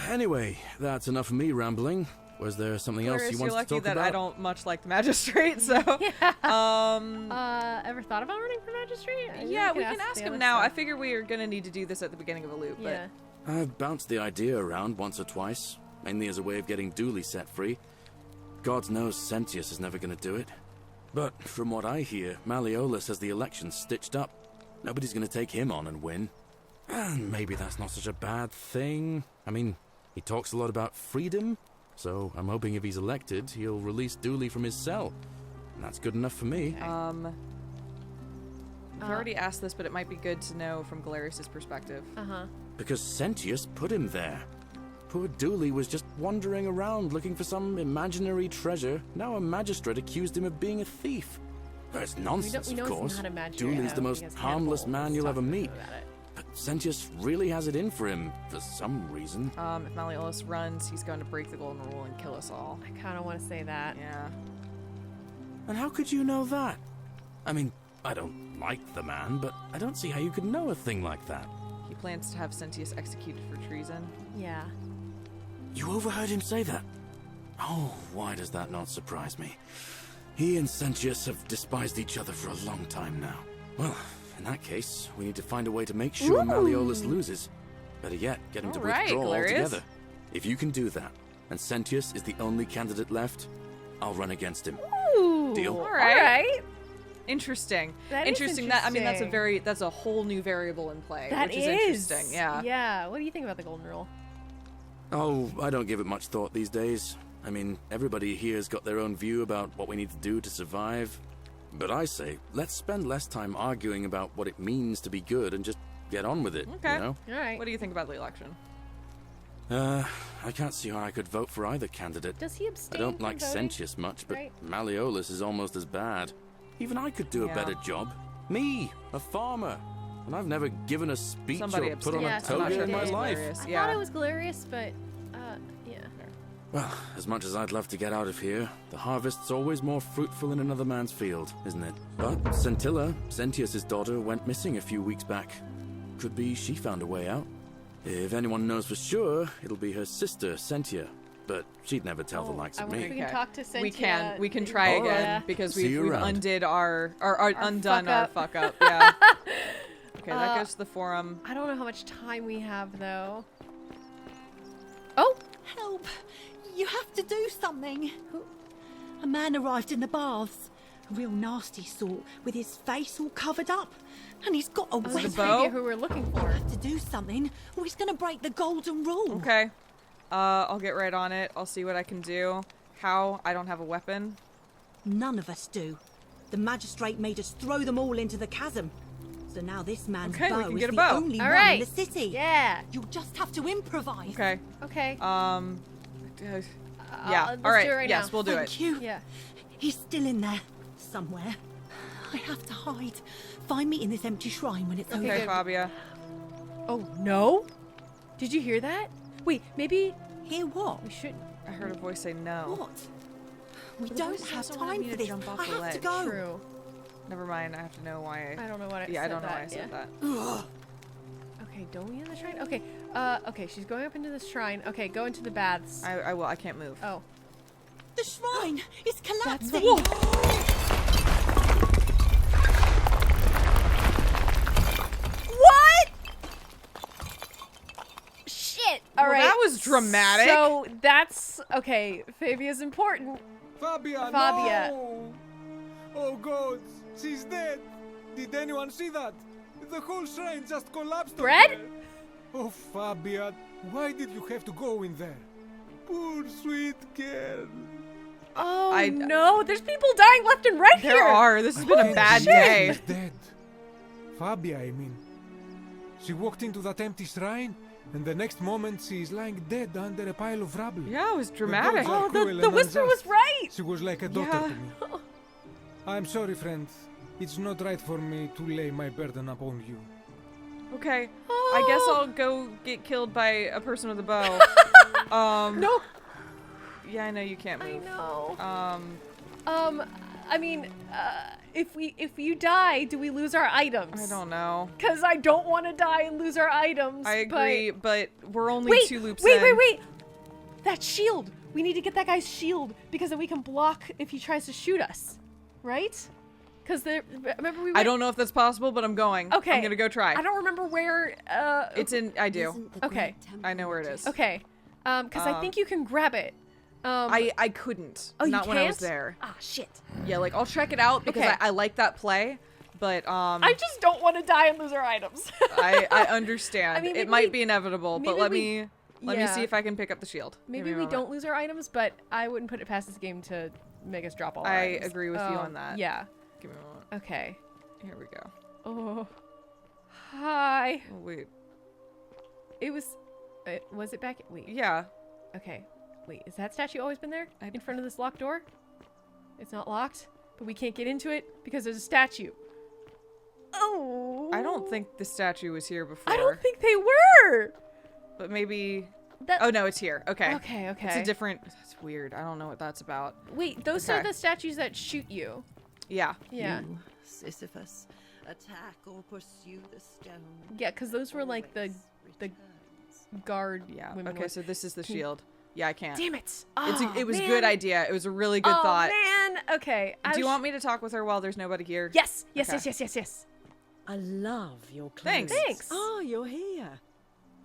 Anyway, that's enough of me rambling. Was there something else you wanted to talk about? You're lucky that I don't much like the magistrate, so ever thought about running for magistrate? Yeah, we can ask him now. I figure we are gonna need to do this at the beginning of a loop, yeah. but I've bounced the idea around once or twice, mainly as a way of getting Dooley set free. God knows Sentius is never gonna do it. But from what I hear, Malleolus has the election stitched up. Nobody's gonna take him on and win. And maybe that's not such a bad thing. I mean, he talks a lot about freedom, so I'm hoping if he's elected, he'll release Dooley from his cell. And that's good enough for me. I've already asked this, but it might be good to know from Galerius' perspective. Because Sentius put him there. Poor Dooley was just wandering around looking for some imaginary treasure. Now a magistrate accused him of being a thief. That's nonsense, of course. Dooley's the most harmless man you'll ever meet. But Sentius really has it in for him, for some reason. If Malleolus runs, he's going to break the golden rule and kill us all. I kind of want to say that. Yeah. And how could you know that? I mean, I don't like the man, but I don't see how you could know a thing like that. He plans to have Sentius executed for treason. Yeah. You overheard him say that? Oh, why does that not surprise me? He and Sentius have despised each other for a long time now. Well, in that case, we need to find a way to make sure Malleolus loses. Better yet, get him to withdraw altogether. If you can do that, and Sentius is the only candidate left, I'll run against him. Ooh, Deal? All right. Interesting. That interesting. is That I mean, that's a whole new variable in play. That which is interesting. Yeah. Yeah. What do you think about the golden rule? Oh, I don't give it much thought these days. I mean, everybody here's got their own view about what we need to do to survive. But I say, let's spend less time arguing about what it means to be good and just get on with it, Okay. you know? All right. What do you think about the election? I can't see how I could vote for either candidate. Does he abstain I don't from like voting? Sentius much, but Right. Malleolus is almost as bad. Even I could do a Yeah. better job. Me, a farmer. And I've never given a speech Somebody or put on Yeah, a somebody toga in my did. life. Galerius, I yeah. thought it was Galerius, but yeah. Well, as much as I'd love to get out of here, the harvest's always more fruitful in another man's field, isn't it? But Scintilla, Sentius's daughter, went missing a few weeks back. Could be she found a way out. If anyone knows for sure, it'll be her sister, Sentia. But she'd never tell the likes I of wonder if me. we can talk to Cynthia. We can try All again right. because See you we've around. undid our undone our fuck fuck up. Yeah. Okay, that goes to the forum. I don't know how much time we have though. Oh, Help! You have to do something. A man arrived in the baths. A real nasty sort, with his face all covered up. And he's got a it weapon. the bow? who we're looking for. have to do something, or he's going to break the golden rule. Okay. I'll get right on it. I'll see what I can do. How? I don't have a weapon. None of us do. The magistrate made us throw them all into the chasm. So now this man's Okay, we bow can is get a the bow. only All one right. in the city. Yeah. You'll just have to improvise. Okay. Okay. Yeah. let's All right. do it right Yes, now. we'll do Thank it. you. Yeah. He's still in there somewhere. I have to hide. Find me in this empty shrine when it's Okay, over. good. Fabia. Oh no! Did you hear that? Wait, maybe Hear what? we should. I heard a voice say no. What? We The don't voice have also wanted time me for to this. jump off I the have ledge. to go. True. Never mind. I have to know why. I don't know what. Yeah, I said don't know why I that, said yeah. that. Okay, don't we in the shrine? Okay. Okay, she's going up into the shrine. Okay, go into the baths. I will. I can't move. Oh. The shrine is collapsing. What? Shit! All Well, right. that was dramatic. So that's okay. Fabia's important. Fabia, Fabia. no! Oh God, she's dead. Did anyone see that? The whole shrine just collapsed. on Bread? her. Oh, Fabia, why did you have to go in there? Poor sweet girl. Oh no! There's people dying left and right There here. are. This has been a bad She's day. dead. Fabia, I mean. She walked into that empty shrine, and the next moment she is lying dead under a pile of rubble. Yeah, it was The dramatic. gods are Oh, cruel the and whisper was unjust. right. She was like a daughter Yeah. to me. I'm sorry, friend. It's not right for me to lay my burden upon you. Okay. I guess I'll go get killed by a person with a bow. No. Yeah, I know you can't I move. know. Um, I mean, if you die, do we lose our items? I don't know. Cause I don't want to die and lose our items. I agree, but we're only Wait, 2 loops wait, in. wait! That shield. We need to get that guy's shield because then we can block if he tries to shoot us, right? Because remember we. I don't know if that's possible, but I'm going. Okay. I'm gonna go try. I don't remember where. It's in. I do. Isn't the Okay. great temple I know where it is. Okay. Because I think you can grab it. I couldn't. Oh, you Not when I was can't? there. Ah, shit. Yeah, like I'll check it out because Okay. I like that play, but I just don't want to die and lose our items. I understand. I mean, it maybe might we- be inevitable, but maybe let we- me let me yeah. see if I can pick up the shield. Give Maybe me a we moment. don't lose our items, but I wouldn't put it past this game to make us drop all our I items. agree with you on that. Yeah. Give me a moment. Okay. Here we go. Oh. Hi. Oh, wait. It was. Was it back? Wait. Yeah. Okay. Wait. Has that statue always been there I- in front of this locked door? It's not locked, but we can't get into it because there's a statue. Oh. I don't think the statue was here before. I don't think they were. But maybe. That. Oh no, it's here. Okay. Okay. Okay. It's a different. That's weird. I don't know what that's about. Wait. Those are Okay. the statues that shoot you. Yeah. Yeah. You, Sisyphus, attack or pursue the stone. Yeah, because those were like the guard. Yeah. Women Okay, ones. so this is the Can- shield. Yeah, I can't. Damn it! It's Oh, it was a man. good idea. It was a really good Oh thought. man. Okay. Do you want me to talk with her while there's nobody here? Yes. Yes. Okay. Yes. Yes. Yes. Yes. I love your clothes. Thanks. Thanks. Oh, you're here.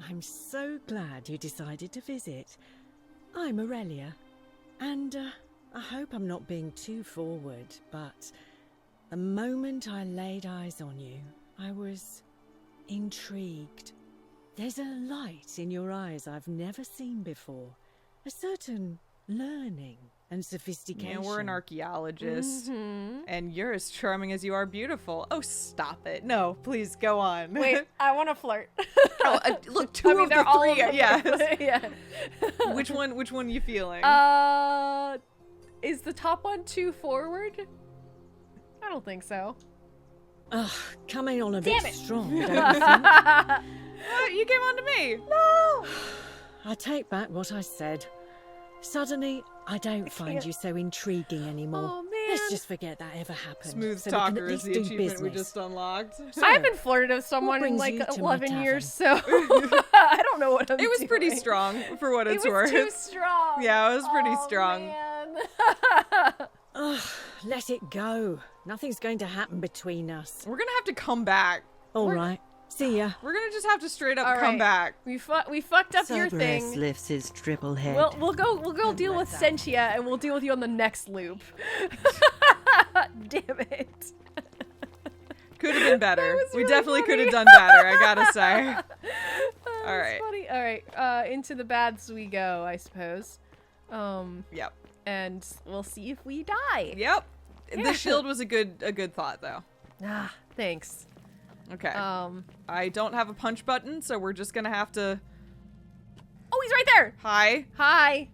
I'm so glad you decided to visit. I'm Aurelia, and I hope I'm not being too forward, but the moment I laid eyes on you, I was intrigued. There's a light in your eyes I've never seen before, a certain learning and sophistication. Yeah, we're an archaeologist, and you're as charming as you are beautiful. Oh, stop it! No, please go on. Wait. I want to flirt. Oh, look, two I mean, of they're the all three. of them. Yes. Yeah. Which one? Which one you feeling? Is the top one too forward? I don't think so. Ugh, coming on a Damn bit it. strong, don't you think? What? You came on to me. No. I take back what I said. Suddenly, I don't find can't. you so intriguing anymore. Oh, man. Let's just forget that ever happened. Smooth so we can talker at is least the do achievement we business. just unlocked. I haven't flirted with someone in brings like you to my 11 years, so I don't know what I'm It was pretty doing. strong for what it's It was worth. too strong. Yeah, it was pretty Oh, strong. Man. Ugh, let it go. Nothing's going to happen between us. We're gonna have to come back. All right. See ya. We're gonna just have to straight up All come right. back. We fucked up your Cerberus thing. lifts his triple head. We'll go deal with Sentia, and we'll deal with you on the next loop. Damn it. Could have been better. was We really definitely could have funny. done better, I gotta say. All right. Funny. All right. Into the baths we go, I suppose. Yep. And we'll see if we die. Yep. The shield was a good thought, though. Ah, thanks. Okay. I don't have a punch button, so we're just gonna have to... Oh, he's right there! Hi. Hi.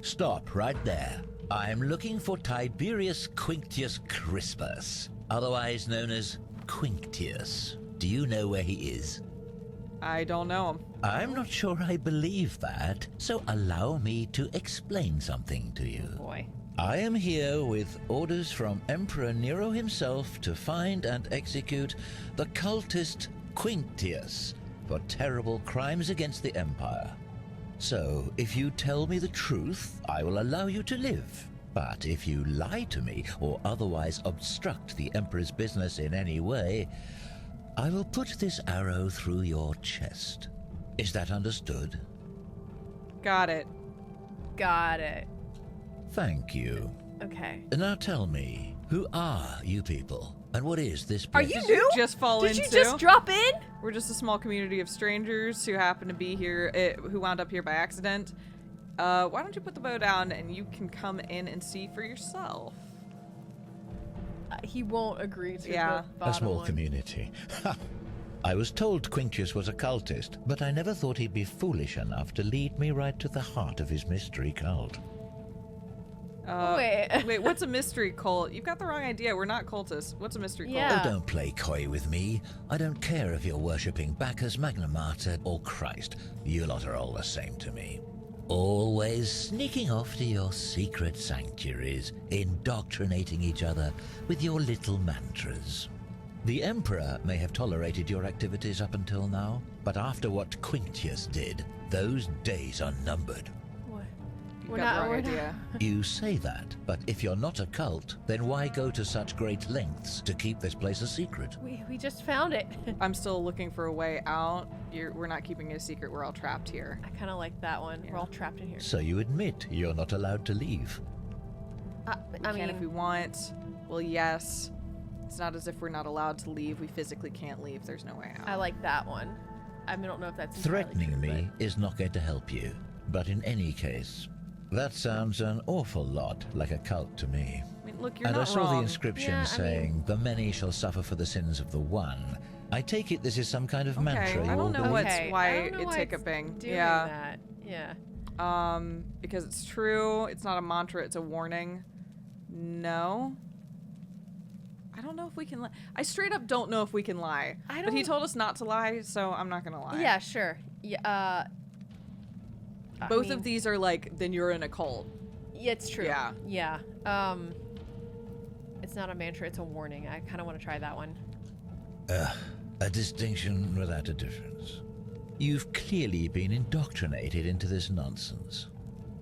Stop right there. I'm looking for Tiberius Quinctius Crispus, otherwise known as Quinctius. Do you know where he is? I don't know him. I'm not sure I believe that, so allow me to explain something to you. Boy. I am here with orders from Emperor Nero himself to find and execute the cultist Quinctius for terrible crimes against the Empire. So, if you tell me the truth, I will allow you to live. But if you lie to me or otherwise obstruct the Emperor's business in any way, I will put this arrow through your chest. Is that understood? Got it. Got it. Thank you. Okay. Now tell me, who are you people? And what is this Are place? you new? Just fall Did into? you just drop in? We're just a small community of strangers who happen to be here, who wound up here by accident. Why don't you put the bow down and you can come in and see for yourself? He won't agree to the A bottom small one. community. I was told Quinctius was a cultist, but I never thought he'd be foolish enough to lead me right to the heart of his mystery cult. Wait, what's a mystery cult? You've got the wrong idea. We're not cultists. What's a mystery cult? Oh, don't play coy with me. I don't care if you're worshipping Bacchus, Magna Mater, or Christ. You lot are all the same to me. Always sneaking off to your secret sanctuaries, indoctrinating each other with your little mantras. The Emperor may have tolerated your activities up until now, but after what Quinctius did, those days are numbered. You've got the wrong idea. You say that, but if you're not a cult, then why go to such great lengths to keep this place a secret? We just found it. I'm still looking for a way out. We're not keeping it a secret. We're all trapped here. I kind of like that one. We're all trapped in here. So you admit you're not allowed to leave? We can if we want. Well, yes. It's not as if we're not allowed to leave. We physically can't leave. There's no way out. I like that one. I don't know if that's entirely Threatening true, me is not going to help you. But in any case, that sounds an awful lot like a cult to me. I mean, look, you're and not I saw wrong. the inscription Yeah, saying, the many shall suffer for the sins of the one. I take it this is some kind of mantra you I all don't know believe? why it's hiccuping. doing Yeah. that. Yeah. Because it's true. It's not a mantra. It's a warning. No. I don't know if we can lie. I straight up don't know if we can lie. But he told us not to lie, so I'm not gonna lie. Yeah, sure. Yeah. Both of these are like, then you're in a cult. Yeah, it's true. Yeah. Yeah. It's not a mantra, it's a warning. I kind of want to try that one. A distinction without a difference. You've clearly been indoctrinated into this nonsense.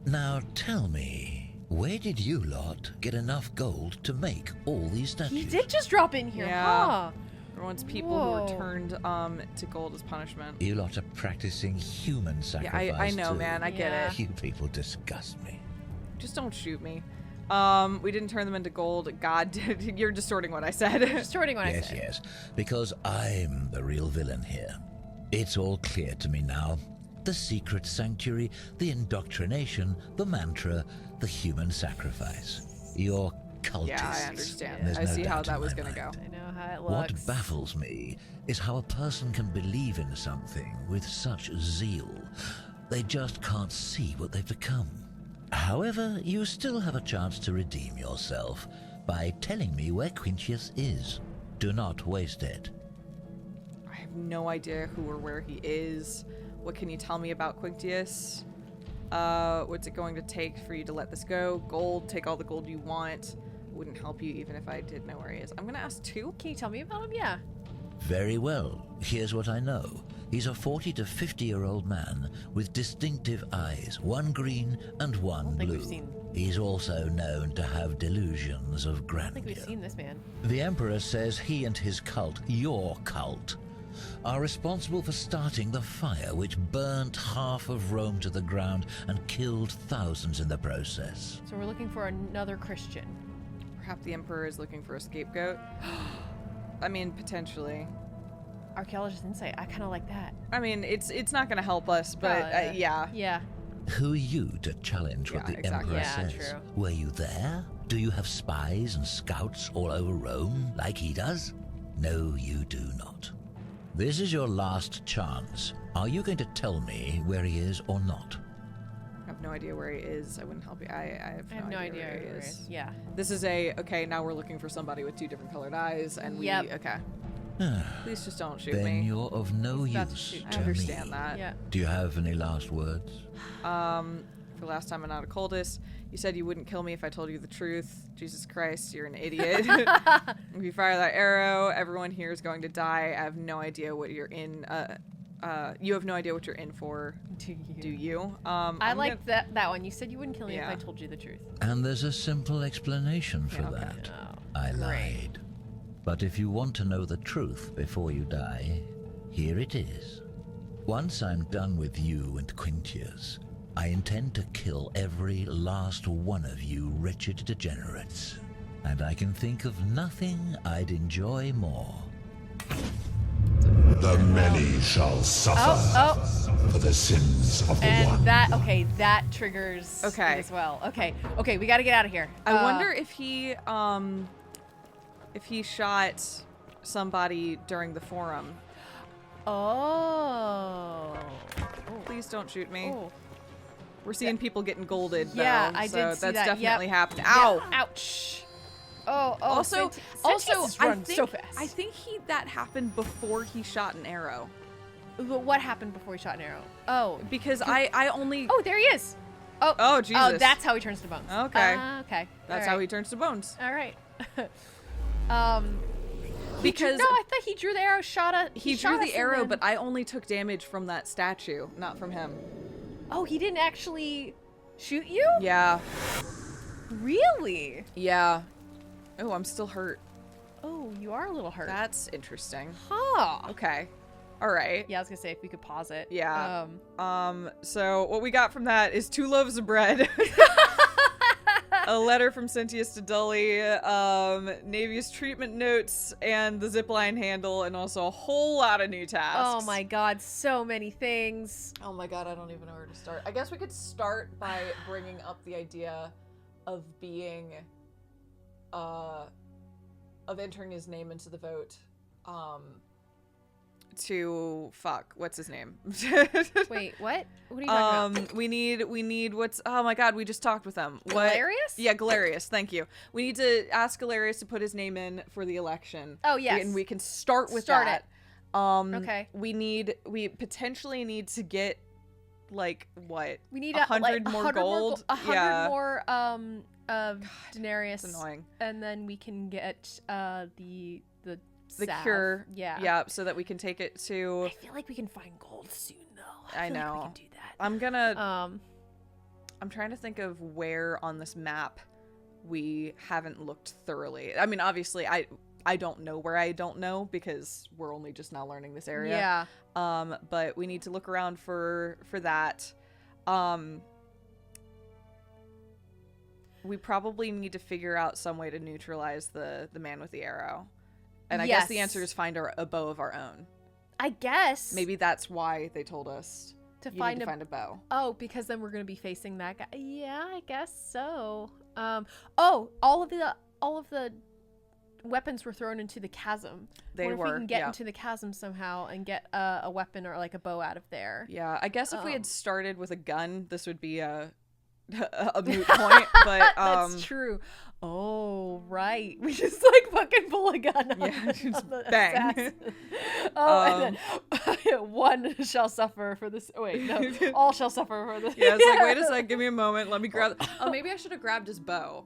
Now tell me, where did you lot get enough gold to make all these statues? He did just drop in here, huh? Everyone's people who Whoa. were turned to gold as punishment. You lot are practicing human sacrifice. Yeah, I know, too. man. I get it. You people disgust me. Just don't shoot me. We didn't turn them into gold. God did. You're distorting what I said. Distorting what I said. Yes, because I'm the real villain here. It's all clear to me now. The secret sanctuary, the indoctrination, the mantra, the human sacrifice. You're cultists. Yeah, I understand. There's I no see how doubt in that was my gonna go. mind. I know how it What looks. baffles me is how a person can believe in something with such zeal. They just can't see what they've become. However, you still have a chance to redeem yourself by telling me where Quinctius is. Do not waste it. I have no idea who or where he is. What can you tell me about Quinctius? What's it going to take for you to let this go? Gold. Take all the gold you want. Wouldn't help you even if I did know where he is. I'm gonna ask 2. Can you tell me about him? Yeah. Very well. Here's what I know. He's a 40 to 50-year-old man with distinctive eyes, one green and one think blue. we've seen- He's also known to have delusions of I grandeur. think we've seen this man. The Emperor says he and his cult, your cult, are responsible for starting the fire which burnt half of Rome to the ground and killed thousands in the process. So we're looking for another Christian. Perhaps the Emperor is looking for a scapegoat. I mean, potentially. Archaeologist insight. I kind of like that. I mean, it's not gonna help us, but yeah. Yeah. Who are you to challenge what Yeah, the exactly. Emperor Yeah, says? true. Were you there? Do you have spies and scouts all over Rome like he does? No, you do not. This is your last chance. Are you going to tell me where he is or not? I have no idea where he is. I wouldn't help you. I have no idea where he is. Yeah. This is okay, now we're looking for somebody with 2 different colored eyes, and okay. Please just don't shoot me. Then you're of no use I to understand me. that. Yeah. Do you have any last words? For last time I'm not a cultist, you said you wouldn't kill me if I told you the truth. Jesus Christ, you're an idiot. If you fire that arrow, everyone here is going to die. I have no idea what you're in. You have no idea what you're in for. Do you? I like that one. You said you wouldn't kill me if I told you the truth. And there's a simple explanation for okay. that. Oh, I lied. But if you want to know the truth before you die, here it is. Once I'm done with you and Quintius, I intend to kill every last one of you wretched degenerates. And I can think of nothing I'd enjoy more. The many shall suffer for the sins of the one. And that triggers it as well. Okay, we gotta get out of here. I wonder if he shot somebody during the forum. Oh. Please don't shoot me. Oh. We're seeing people getting golded, though. Yeah, I so did see that's that. definitely happening. Yep. Ow! Ouch! Oh. Also, I think so fast. I think that happened before he shot an arrow. But what happened before he shot an arrow? Oh, because I only. Oh, there he is. Oh, Jesus. Oh, that's how he turns to bones. Okay. Okay. That's how he turns to bones. All right. Because I thought he drew the arrow. He drew the arrow, but I only took damage from that statue, not from him. Oh, he didn't actually shoot you? Yeah. Really? Yeah. Oh, I'm still hurt. Oh, you are a little hurt. That's interesting. Huh. Okay. All right. Yeah, I was gonna say if we could pause it. Yeah. So what we got from that is 2 loaves of bread. A letter from Cynthius to Dully, Navius treatment notes, and the zipline handle, and also a whole lot of new tasks. Oh my god, so many things. Oh my god, I don't even know where to start. I guess we could start by bringing up the idea of being, of entering his name into the vote, what's his name? Wait, what? What are you talking about? We need oh my god, we just talked with him. Galerius? Yeah, Galerius, thank you. We need to ask Galerius to put his name in for the election. Oh, yes. And we can start with that. Okay. We potentially need to get, like, what? We need 100 more gold? 100 more, denarius. It's annoying. And then we can get, the salve. Cure. Yeah. Yeah, so that we can take it to... I feel like we can find gold soon, though. I know. Like we can do that. I'm gonna... I'm trying to think of where on this map we haven't looked thoroughly. I mean, obviously, I don't know where I don't know, because we're only just now learning this area. Yeah. But we need to look around for that. We probably need to figure out some way to neutralize the man with the arrow. And I guess the answer is find a bow of our own. I guess. Maybe that's why they told us to find a bow. Oh, because then we're going to be facing that guy. Yeah, I guess so. All of the weapons were thrown into the chasm. They were. If we can get into the chasm somehow and get a weapon or like a bow out of there. Yeah, I guess if we had started with a gun, this would be a moot point, but that's true. Oh, right. We just like fucking pull a gun. Yeah, just bang. And then one shall suffer for this. Oh, wait, no, all shall suffer for this. Yeah, it's like, wait a sec, give me a moment. Let me grab. Oh, maybe I should have grabbed his bow.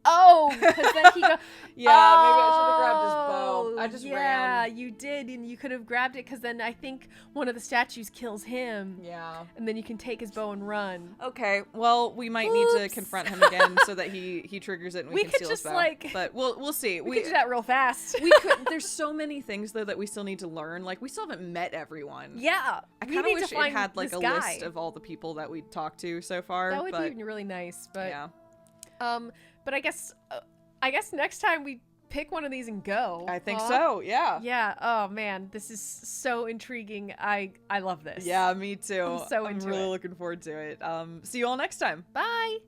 Oh, because then he maybe I should have grabbed his bow. I just ran. Yeah, you did, and you could have grabbed it because then I think one of the statues kills him. Yeah. And then you can take his bow and run. Okay, well, we might need to confront him again so that he triggers it and we can steal his bow. But we'll see. We could do that real fast. We could. There's so many things though that we still need to learn. Like we still haven't met everyone. Yeah. I kind of wish it had like a list of all the people that we talked to so far. That would be really nice. But yeah. But I guess next time we pick one of these and go. I think so. Yeah. Yeah. Oh man, this is so intriguing. I love this. Yeah, me too. I'm so into really it. looking forward to it. See you all next time. Bye.